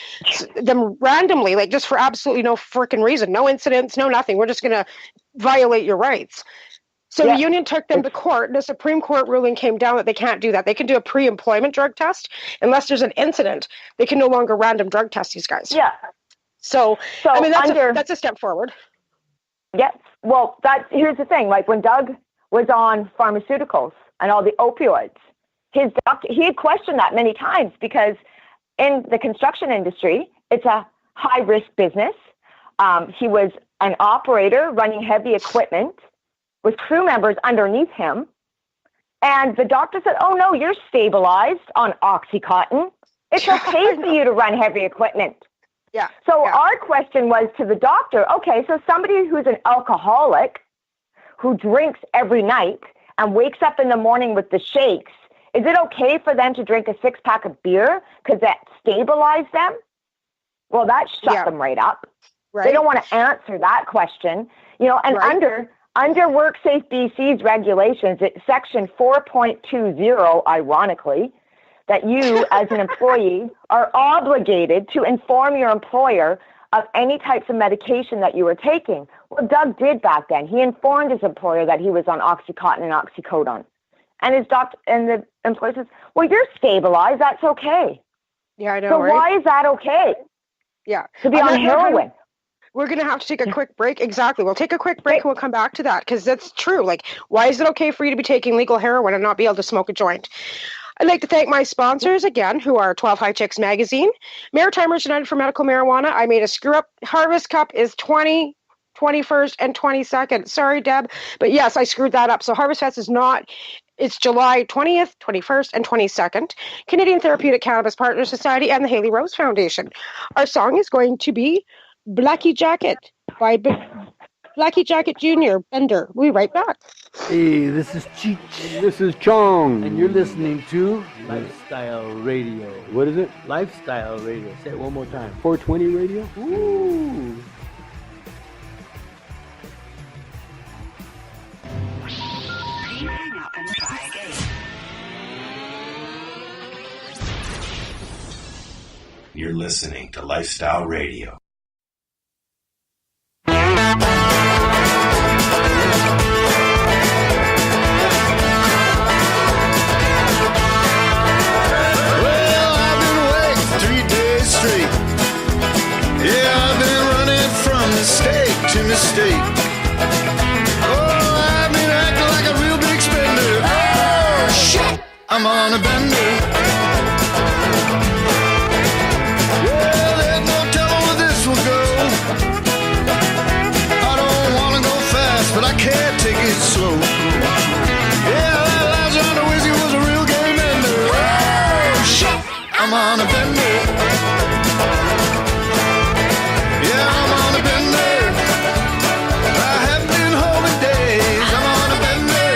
them randomly, like just for absolutely no freaking reason. No incidents, no nothing. We're just going to violate your rights. So the union took them to court. The Supreme Court ruling came down that they can't do that. They can do a pre-employment drug test. Unless there's an incident, they can no longer random drug test these guys. Yeah. So I mean, that's a step forward. Yes. Well, here's the thing. Like when Doug was on pharmaceuticals and all the opioids, his doctor, he had questioned that many times because in the construction industry, it's a high-risk business. He was an operator running heavy equipment with crew members underneath him. And the doctor said, oh, no, you're stabilized on Oxycontin. It's okay for you to run heavy equipment. Yeah. So our question was to the doctor, okay, so somebody who's an alcoholic who drinks every night and wakes up in the morning with the shakes, is it okay for them to drink a 6-pack of beer because that stabilized them? Well, that shut them right up. Right. They don't want to answer that question. And under WorkSafe BC's regulations, it's section 4.20, ironically, that you as an employee are obligated to inform your employer of any types of medication that you were taking. Well, Doug did back then. He informed his employer that he was on Oxycontin and Oxycodone. And his doctor and the employer says, well, you're stabilized. That's okay. Yeah, I know. So why is that okay? Yeah. To be on heroin. We're going to have to take a quick break. Exactly. We'll take a quick break and we'll come back to that because that's true. Like, why is it okay for you to be taking legal heroin and not be able to smoke a joint? I'd like to thank my sponsors again, who are 12 High Chicks Magazine, Maritimers United for Medical Marijuana. I made a screw up. Harvest Cup is 21st and 22nd. Sorry, Deb. But yes, I screwed that up. So Harvest Fest is not... It's July 20th, 21st, and 22nd. Canadian Therapeutic Cannabis Partner Society and the Haley Rose Foundation. Our song is going to be Blackie Jacket by Blackie Jacket Jr. Bender. We'll be right back. Hey, this is Cheech. This is Chong. And you're listening to Lifestyle Radio. What is it? Lifestyle Radio. Say it one more time. 420 Radio? Ooh. Hang up and try again. You're listening to Lifestyle Radio. Well, I've been awake 3 days straight. Yeah, I've been running from mistake to mistake. Oh, I've been acting like a real big spender. Oh, shit, I'm on a bender. Well, there's no telling where this will go. I don't want to go fast, but I can't take it slow. Yeah, that Liza on the whiskey was a real game ender. Oh, shit, I'm I'm on a bender. Yeah, I'm on a bender. I haven't been home in days. I'm on a bender.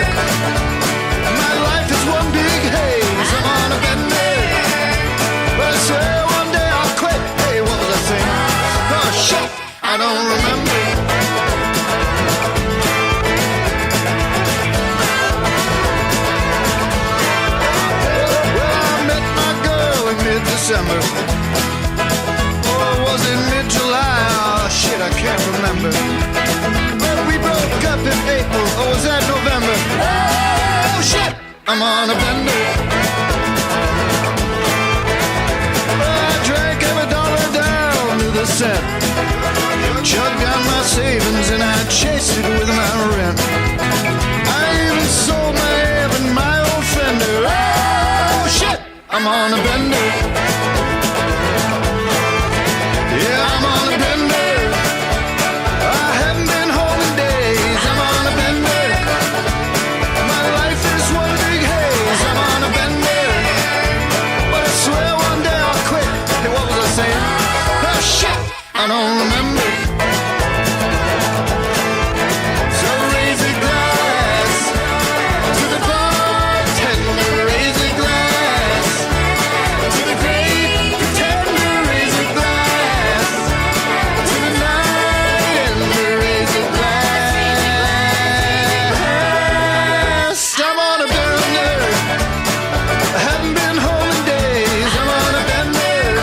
My life is one big haze. I'm on a bender. But I swear one day I'll quit. Hey, what was I saying? Oh shit, I don't remember. Well, I met my girl in mid-December. Or was it mid-July? Oh shit, I can't remember. But we broke up in April. Or was that November? Oh shit, I'm on a bender. I drank every dollar down to the cent. Chugged down my savings and I chased it with my rent. I even sold my amp and my old fender. Oh shit, I'm on a bender. Yeah, I'm on a bender. I haven't been home in days. I'm on a bender. My life is one big haze. I'm on a bender. But I swear one day I'll quit. Hey, what was I saying? Oh shit, I don't remember. So raise a glass to the bartender. Raise a glass to the great pretender. Raise a glass to the night and raise a glass. I'm on a bender. I haven't been home in days. I'm on a bender.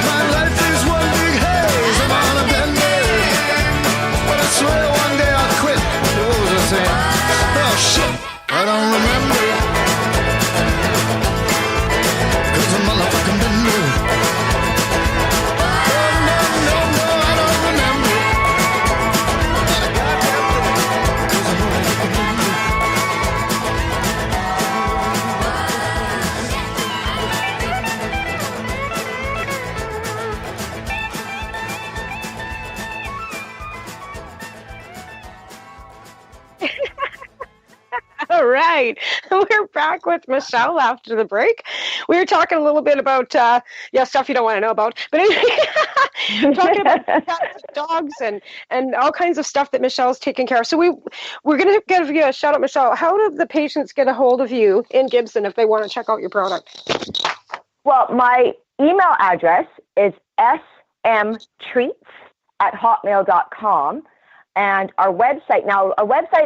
My life is one big haze. I'm on a bender. But I swear one day I'll quit. What was I saying? Oh shit, I don't remember. 'Cause I'm a motherfucking bender. No, I don't remember. Not a goddamn thing. 'Cause I'm a motherfucking bender. All right. We're back with Michelle after the break. We were talking a little bit about, stuff you don't want to know about. But anyway, we're talking about cats and dogs and all kinds of stuff that Michelle's taking care of. So we're going to give you a shout out, Michelle. How do the patients get a hold of you in Gibson if they want to check out your product? Well, my email address is smtreats@hotmail.com. And our website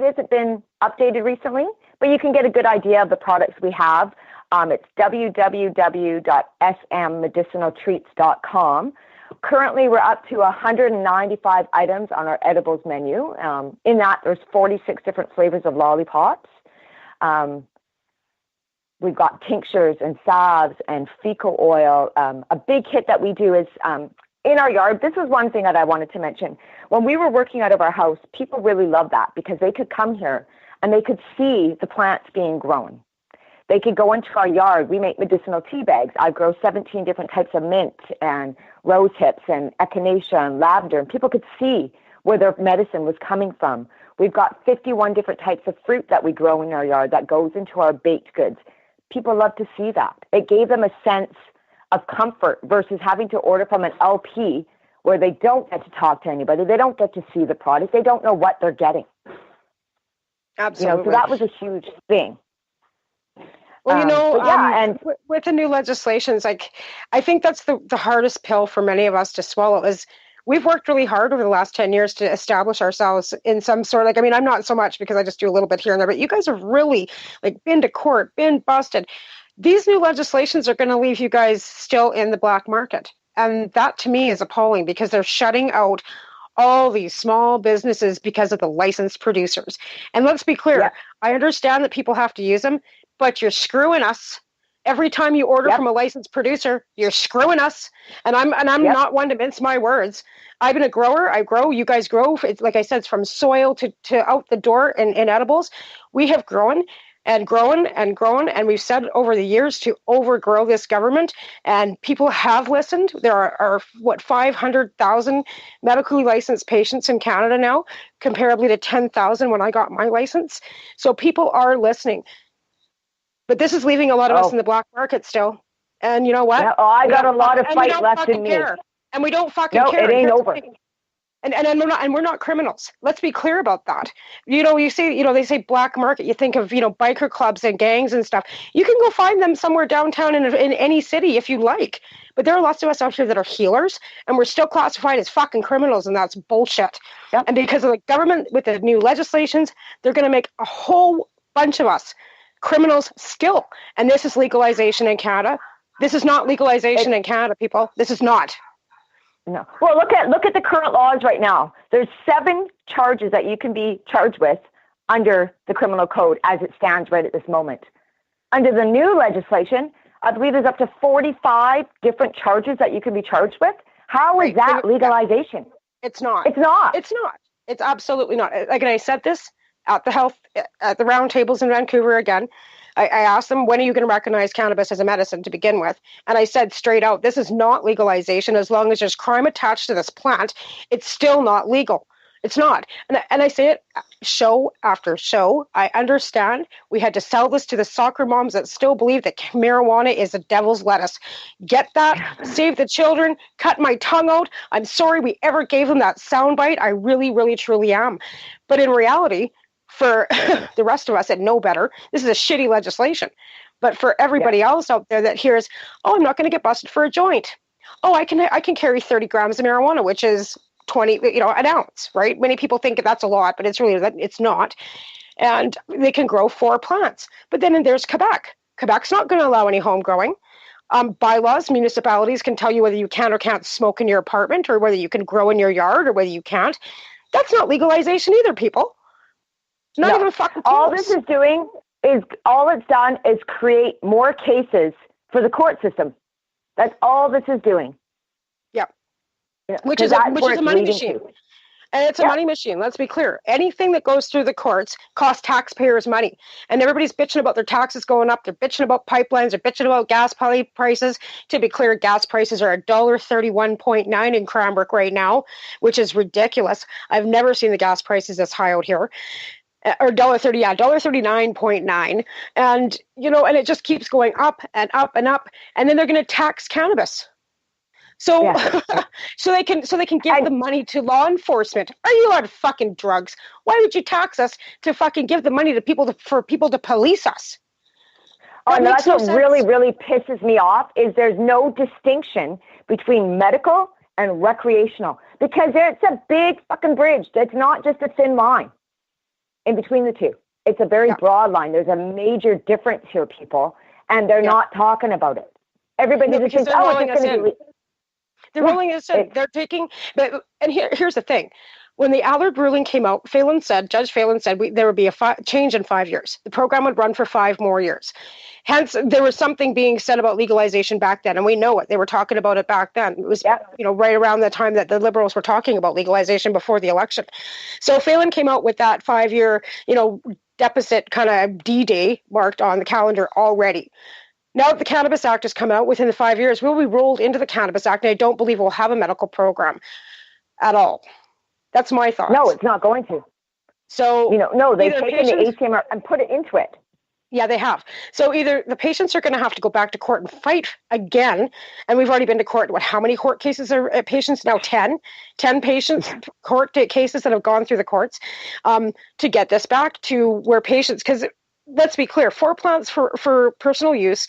hasn't been updated recently, but you can get a good idea of the products we have. It's www.smmedicinaltreats.com. Currently, we're up to 195 items on our edibles menu. In that, there's 46 different flavors of lollipops. We've got tinctures and salves and fecal oil. A big hit that we do is in our yard. This is one thing that I wanted to mention. When we were working out of our house, people really loved that because they could come here and they could see the plants being grown. They could go into our yard. We make medicinal tea bags. I grow 17 different types of mint and rose hips and echinacea and lavender, and people could see where their medicine was coming from. We've got 51 different types of fruit that we grow in our yard that goes into our baked goods. People love to see that. It gave them a sense of comfort versus having to order from an LP where they don't get to talk to anybody. They don't get to see the product. They don't know what they're getting. Absolutely. So that was a huge thing. Well, and with the new legislations, I think that's the hardest pill for many of us to swallow is we've worked really hard over the last 10 years to establish ourselves in some sort of, I'm not so much because I just do a little bit here and there, but you guys have really been to court, been busted. These new legislations are going to leave you guys still in the black market. And that to me is appalling because they're shutting out all these small businesses because of the licensed producers. And let's be clear, I understand that people have to use them, but you're screwing us. Every time you order from a licensed producer, you're screwing us. And I'm not one to mince my words. I've been a grower. I grow. You guys grow. It's like I said, it's from soil to out the door in edibles. We have grown and grown and grown. And we've said over the years to overgrow this government. And people have listened. There are 500,000 medically licensed patients in Canada now, comparably to 10,000 when I got my license. So people are listening. But this is leaving a lot of us in the black market still. And you know what? Yeah, I got a lot of fight left in me. Care. And we don't fucking care. No, it ain't over. And we're not criminals. Let's be clear about that. You say, they say black market. You think of, biker clubs and gangs and stuff. You can go find them somewhere downtown in any city if you like. But there are lots of us out here that are healers, and we're still classified as fucking criminals, and that's bullshit. Yep. And because of the government, with the new legislations, they're going to make a whole bunch of us criminals still. And this is legalization in Canada. This is not legalization in Canada, people. This is not. No. Well, look at the current laws right now. There's 7 charges that you can be charged with under the criminal code as it stands right at this moment. Under the new legislation, I believe there's up to 45 different charges that you can be charged with. How is that legalization? It's not. It's not. It's not. It's absolutely not. Like, and I said this at the round tables in Vancouver again. I asked them, when are you going to recognize cannabis as a medicine to begin with? And I said straight out, this is not legalization. As long as there's crime attached to this plant, it's still not legal. It's not. And I say it show after show. I understand we had to sell this to the soccer moms that still believe that marijuana is the devil's lettuce. Get that, save the children, cut my tongue out. I'm sorry we ever gave them that soundbite. I really, really, truly am. But in reality, for the rest of us that know better, this is a shitty legislation. But for everybody else out there that hears, oh, I'm not going to get busted for a joint. Oh, I can carry 30 grams of marijuana, which is 20, an ounce, right? Many people think that's a lot, but it's not. And they can grow 4 plants. But then there's Quebec. Quebec's not going to allow any home growing. Bylaws, municipalities can tell you whether you can or can't smoke in your apartment, or whether you can grow in your yard, or whether you can't. That's not legalization either, people. Not even fucking close. All this is doing is, all it's done is create more cases for the court system. That's all this is doing. Yeah. Yeah, which is a money machine. And it's a money machine. Let's be clear. Anything that goes through the courts costs taxpayers money. And everybody's bitching about their taxes going up. They're bitching about pipelines. They're bitching about gas prices. To be clear, gas prices are $1.31.9 in Cranbrook right now, which is ridiculous. I've never seen the gas prices this high out here. Or $1.30, $1.39.9. And, and it just keeps going up and up and up. And then they're going to tax cannabis. So, so they can give the money to law enforcement. Are you on fucking drugs? Why would you tax us to fucking give the money to people for people to police us? That's what really, really pisses me off, is there's no distinction between medical and recreational, because it's a big fucking bridge. It's not just a thin line in between the two. It's a very broad line. There's a major difference here, people, and they're not talking about it. Everybody just thinks, it's going to be... They're rolling us in. They're taking, and here's the thing. When the Allard ruling came out, Judge Phelan said there would be a change in 5 years. The program would run for 5 more years. Hence, there was something being said about legalization back then, and we know it. They were talking about it back then. It was, right around the time that the Liberals were talking about legalization before the election. So Phelan came out with that 5-year, deficit kind of D-Day marked on the calendar already. Now that the Cannabis Act has come out, within the 5 years, we'll be rolled into the Cannabis Act, and I don't believe we'll have a medical program at all. That's my thoughts. No, it's not going to. So, they've taken the ATM and put it into it. Yeah, they have. So either the patients are going to have to go back to court and fight again, and we've already been to court. How many court cases are patients now? 10 patients, court cases that have gone through the courts to get this back to where patients, because let's be clear, 4 plants for personal use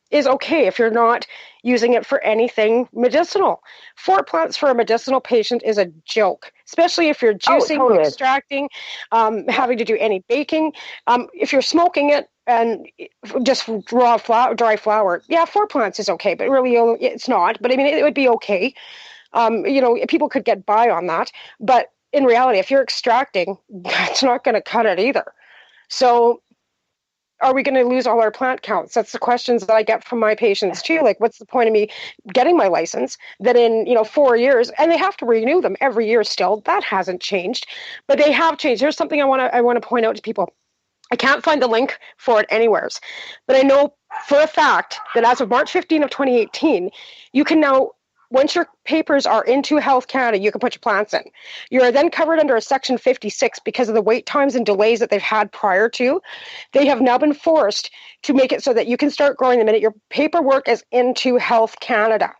is okay if you're not using it for anything medicinal. 4 plants for a medicinal patient is a joke, especially if you're juicing, extracting, having to do any baking. If you're smoking it and just dry flower, 4 plants is okay, but really it's not. But I mean, it would be okay. People could get by on that. But in reality, if you're extracting, that's not going to cut it either. So are we going to lose all our plant counts? That's the questions that I get from my patients too. Like, what's the point of me getting my license that in, 4 years, and they have to renew them every year still. That hasn't changed, but they have changed. Here's something I want to point out to people. I can't find the link for it anywheres, but I know for a fact that as of March 15 of 2018, you can now once your papers are into Health Canada, you can put your plants in. You're then covered under a Section 56 because of the wait times and delays that they've had prior to. They have now been forced to make it so that you can start growing the minute your paperwork is into Health Canada.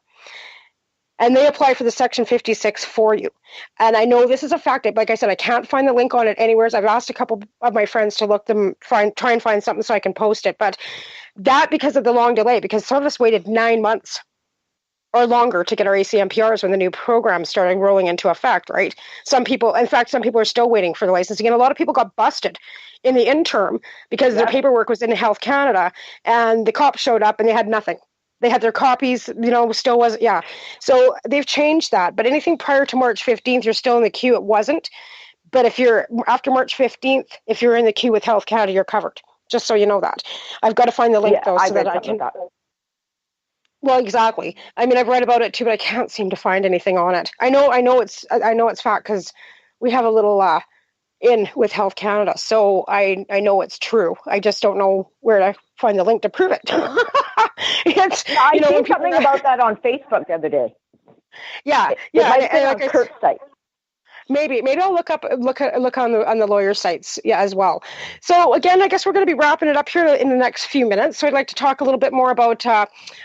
And they apply for the Section 56 for you. And I know this is a fact. Like I said, I can't find the link on it anywhere. I've asked a couple of my friends to try and find something so I can post it. But that because of the long delay, because some of us waited 9 months or longer to get our ACMPRs when the new program started rolling into effect, right? Some people are still waiting for the licensing. And a lot of people got busted in the interim because their paperwork was in Health Canada and the cops showed up and they had nothing. They had their copies, still wasn't, So they've changed that. But anything prior to March 15th, you're still in the queue. It wasn't. But if you're after March 15th, if you're in the queue with Health Canada, you're covered. Just so you know that. I've got to find the link, though, so that I can. Well, exactly. I mean, I've read about it, too, but I can't seem to find anything on it. I know it's fact because we have a little in with Health Canada. So I know it's true. I just don't know where to find the link to prove it. I seen something about that on Facebook the other day. It might be on Kurt's site. Maybe I'll look on the lawyer sites, as well. So again, I guess we're going to be wrapping it up here in the next few minutes. So I'd like to talk a little bit more about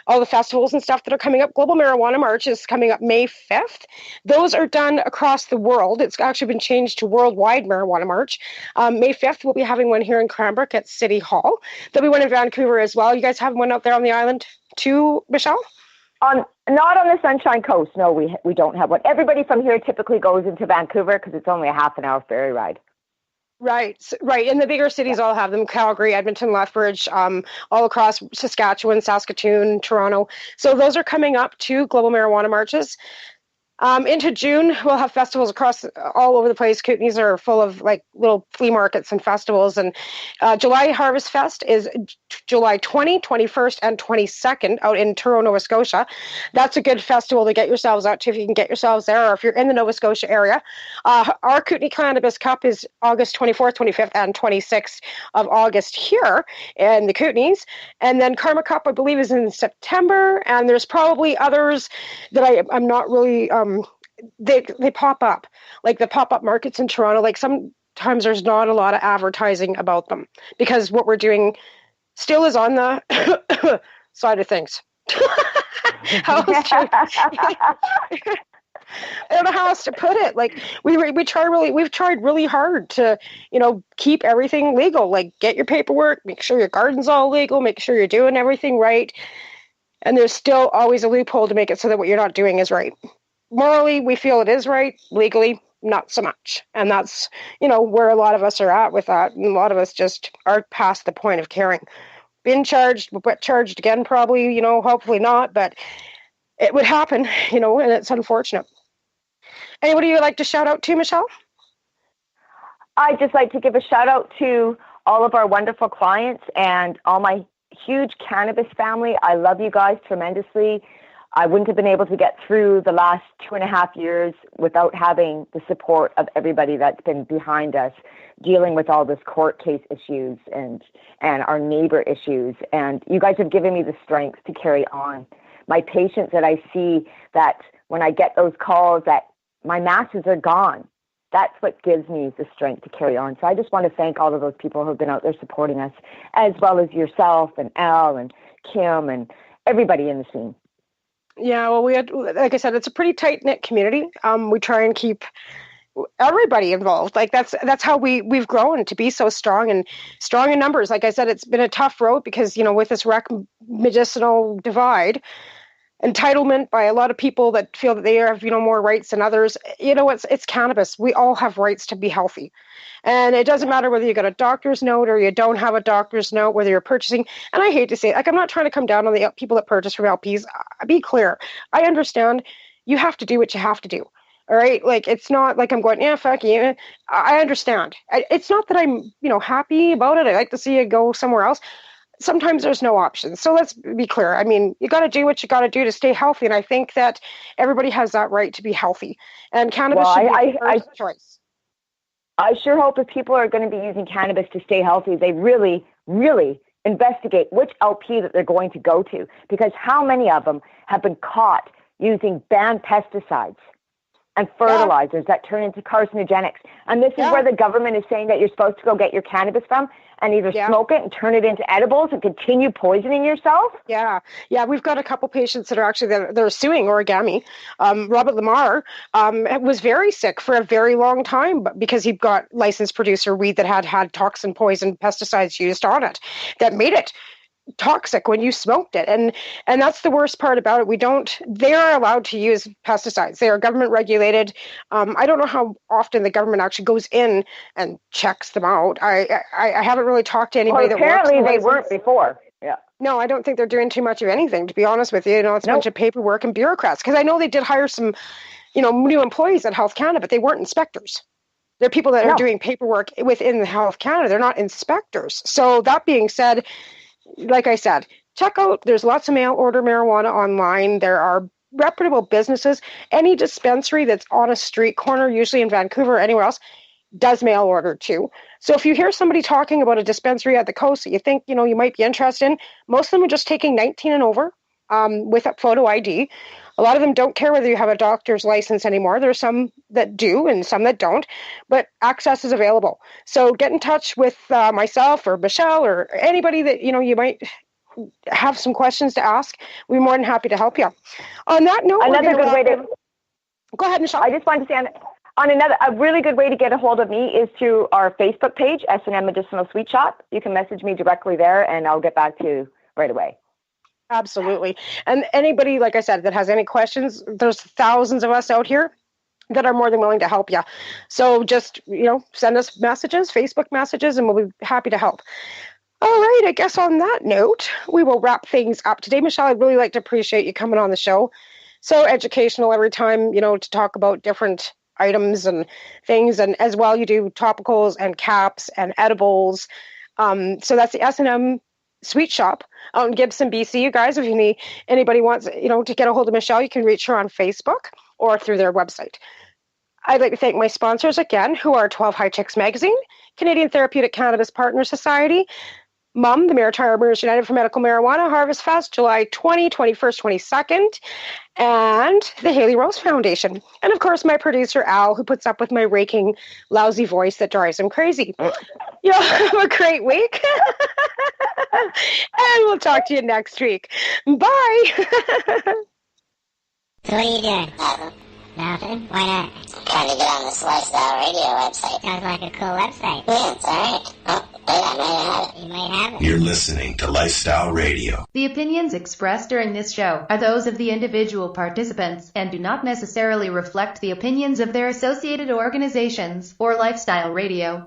all the festivals and stuff that are coming up. Global Marijuana March is coming up May 5th. Those are done across the world. It's actually been changed to Worldwide Marijuana March. May 5th, we'll be having one here in Cranbrook at City Hall. There'll be one in Vancouver as well. You guys have one out there on the island too, Michelle? Not on the Sunshine Coast. No, we don't have one. Everybody from here typically goes into Vancouver because it's only a half an hour ferry ride. Right. And the bigger cities all have them: Calgary, Edmonton, Lethbridge, all across Saskatchewan, Saskatoon, Toronto. So those are coming up to Global Marijuana Marches. Into June, we'll have festivals across all over the place. Kootenays are full of like little flea markets and festivals. And July Harvest Fest is July 20, 21st, and 22nd out in Truro, Nova Scotia. That's a good festival to get yourselves out to if you can get yourselves there, or if you're in the Nova Scotia area. Our Kootenay Cannabis Cup is August 24th, 25th, and 26th of August here in the Kootenays. And then Karma Cup, I believe, is in September. And there's probably others that I'm not really... They pop up, like the pop-up markets in Toronto. Like sometimes there's not a lot of advertising about them because what we're doing still is on the side of things. I don't know how else to put it. Like we've tried really hard to, keep everything legal. Like get your paperwork, make sure your garden's all legal, make sure you're doing everything right. And there's still always a loophole to make it so that what you're not doing is right. Morally, we feel it is right. Legally, not so much. And that's, where a lot of us are at with that. And a lot of us just are past the point of caring. Been charged, but charged again, probably, hopefully not. But it would happen, and it's unfortunate. Anybody you'd like to shout out to, Michelle? I'd just like to give a shout out to all of our wonderful clients and all my huge cannabis family. I love you guys tremendously. I wouldn't have been able to get through the last 2.5 years without having the support of everybody that's been behind us, dealing with all this court case issues and our neighbor issues. And you guys have given me the strength to carry on. My patients that I see, that when I get those calls that my masses are gone, that's what gives me the strength to carry on. So I just want to thank all of those people who have been out there supporting us, as well as yourself and Al and Kim and everybody in the scene. Yeah, well, like I said, it's a pretty tight-knit community. We try and keep everybody involved. Like that's how we've grown to be so strong in numbers. Like I said, it's been a tough road because, with this medicinal divide, entitlement by a lot of people that feel that they have, more rights than others. It's cannabis. We all have rights to be healthy. And it doesn't matter whether you got a doctor's note or you don't have a doctor's note, whether you're purchasing. And I hate to say it, like, I'm not trying to come down on the people that purchase from LPs. Be clear. I understand you have to do what you have to do. All right. Like, it's not like I'm going, yeah, fuck you. I understand. It's not that I'm, happy about it. I like to see you go somewhere else. Sometimes there's no options. So let's be clear. I mean, you got to do what you got to do to stay healthy. And I think that everybody has that right to be healthy. And cannabis should be the first choice. I sure hope if people are going to be using cannabis to stay healthy, they really, really investigate which LP that they're going to go to, because how many of them have been caught, using banned pesticides and fertilizers that turn into carcinogenics. And this is where the government is saying that you're supposed to go get your cannabis from and either smoke it and turn it into edibles and continue poisoning yourself. Yeah. We've got a couple patients that are actually they're suing Origami. Robert Lamar was very sick for a very long time, but because he got licensed producer weed that had toxin, poison, pesticides used on it, that made it toxic when you smoked it, and that's the worst part about it. They are allowed to use pesticides. They are government regulated. I don't know how often the government actually goes in and checks them out. I haven't really talked to anybody that apparently they weren't before. Yeah. No, I don't think they're doing too much of anything, to be honest with you. It's a bunch of paperwork and bureaucrats, because I know they did hire some new employees at Health Canada, but they weren't inspectors. They're people that are doing paperwork within the Health Canada. They're not inspectors. So that being said, like I said, check out, there's lots of mail order marijuana online. There are reputable businesses. Any dispensary that's on a street corner, usually in Vancouver or anywhere else, does mail order too. So if you hear somebody talking about a dispensary at the coast that you think, you might be interested in, most of them are just taking 19 and over with a photo ID. A lot of them don't care whether you have a doctor's license anymore. There's some that do and some that don't, but access is available. So get in touch with myself or Michelle or anybody that, you might have some questions to ask. We're more than happy to help you. On that note, another good way to... Go ahead, Michelle. I just wanted to say a really good way to get a hold of me is through our Facebook page, S&M Medicinal Sweet Shop. You can message me directly there and I'll get back to you right away. Absolutely. And anybody, like I said, that has any questions, there's thousands of us out here that are more than willing to help you. So just, send us messages, Facebook messages, and we'll be happy to help. All right. I guess on that note, we will wrap things up today. Michelle, I'd really like to appreciate you coming on the show. So educational every time, to talk about different items and things. And as well, you do topicals and caps and edibles. So that's the S&M Sweet Shop out in Gibson, BC. You guys, if anybody wants, to get a hold of Michelle, you can reach her on Facebook or through their website. I'd like to thank my sponsors again, who are 12 High Chicks Magazine, Canadian Therapeutic Cannabis Partner Society, MUM, the Maritime Members United for Medical Marijuana Harvest Fest, July 20, 21st, 22nd, and the Haley Rose Foundation. And of course, my producer, Al, who puts up with my raking, lousy voice that drives him crazy. Have a great week. And we'll talk to you next week. Bye. So what are you doing? Nothing? Why not? Trying to get on this Lifestyle Radio website. Sounds like a cool website. Yeah, it's alright. Oh, I might have it. You might have it. You're listening to Lifestyle Radio. The opinions expressed during this show are those of the individual participants and do not necessarily reflect the opinions of their associated organizations or Lifestyle Radio.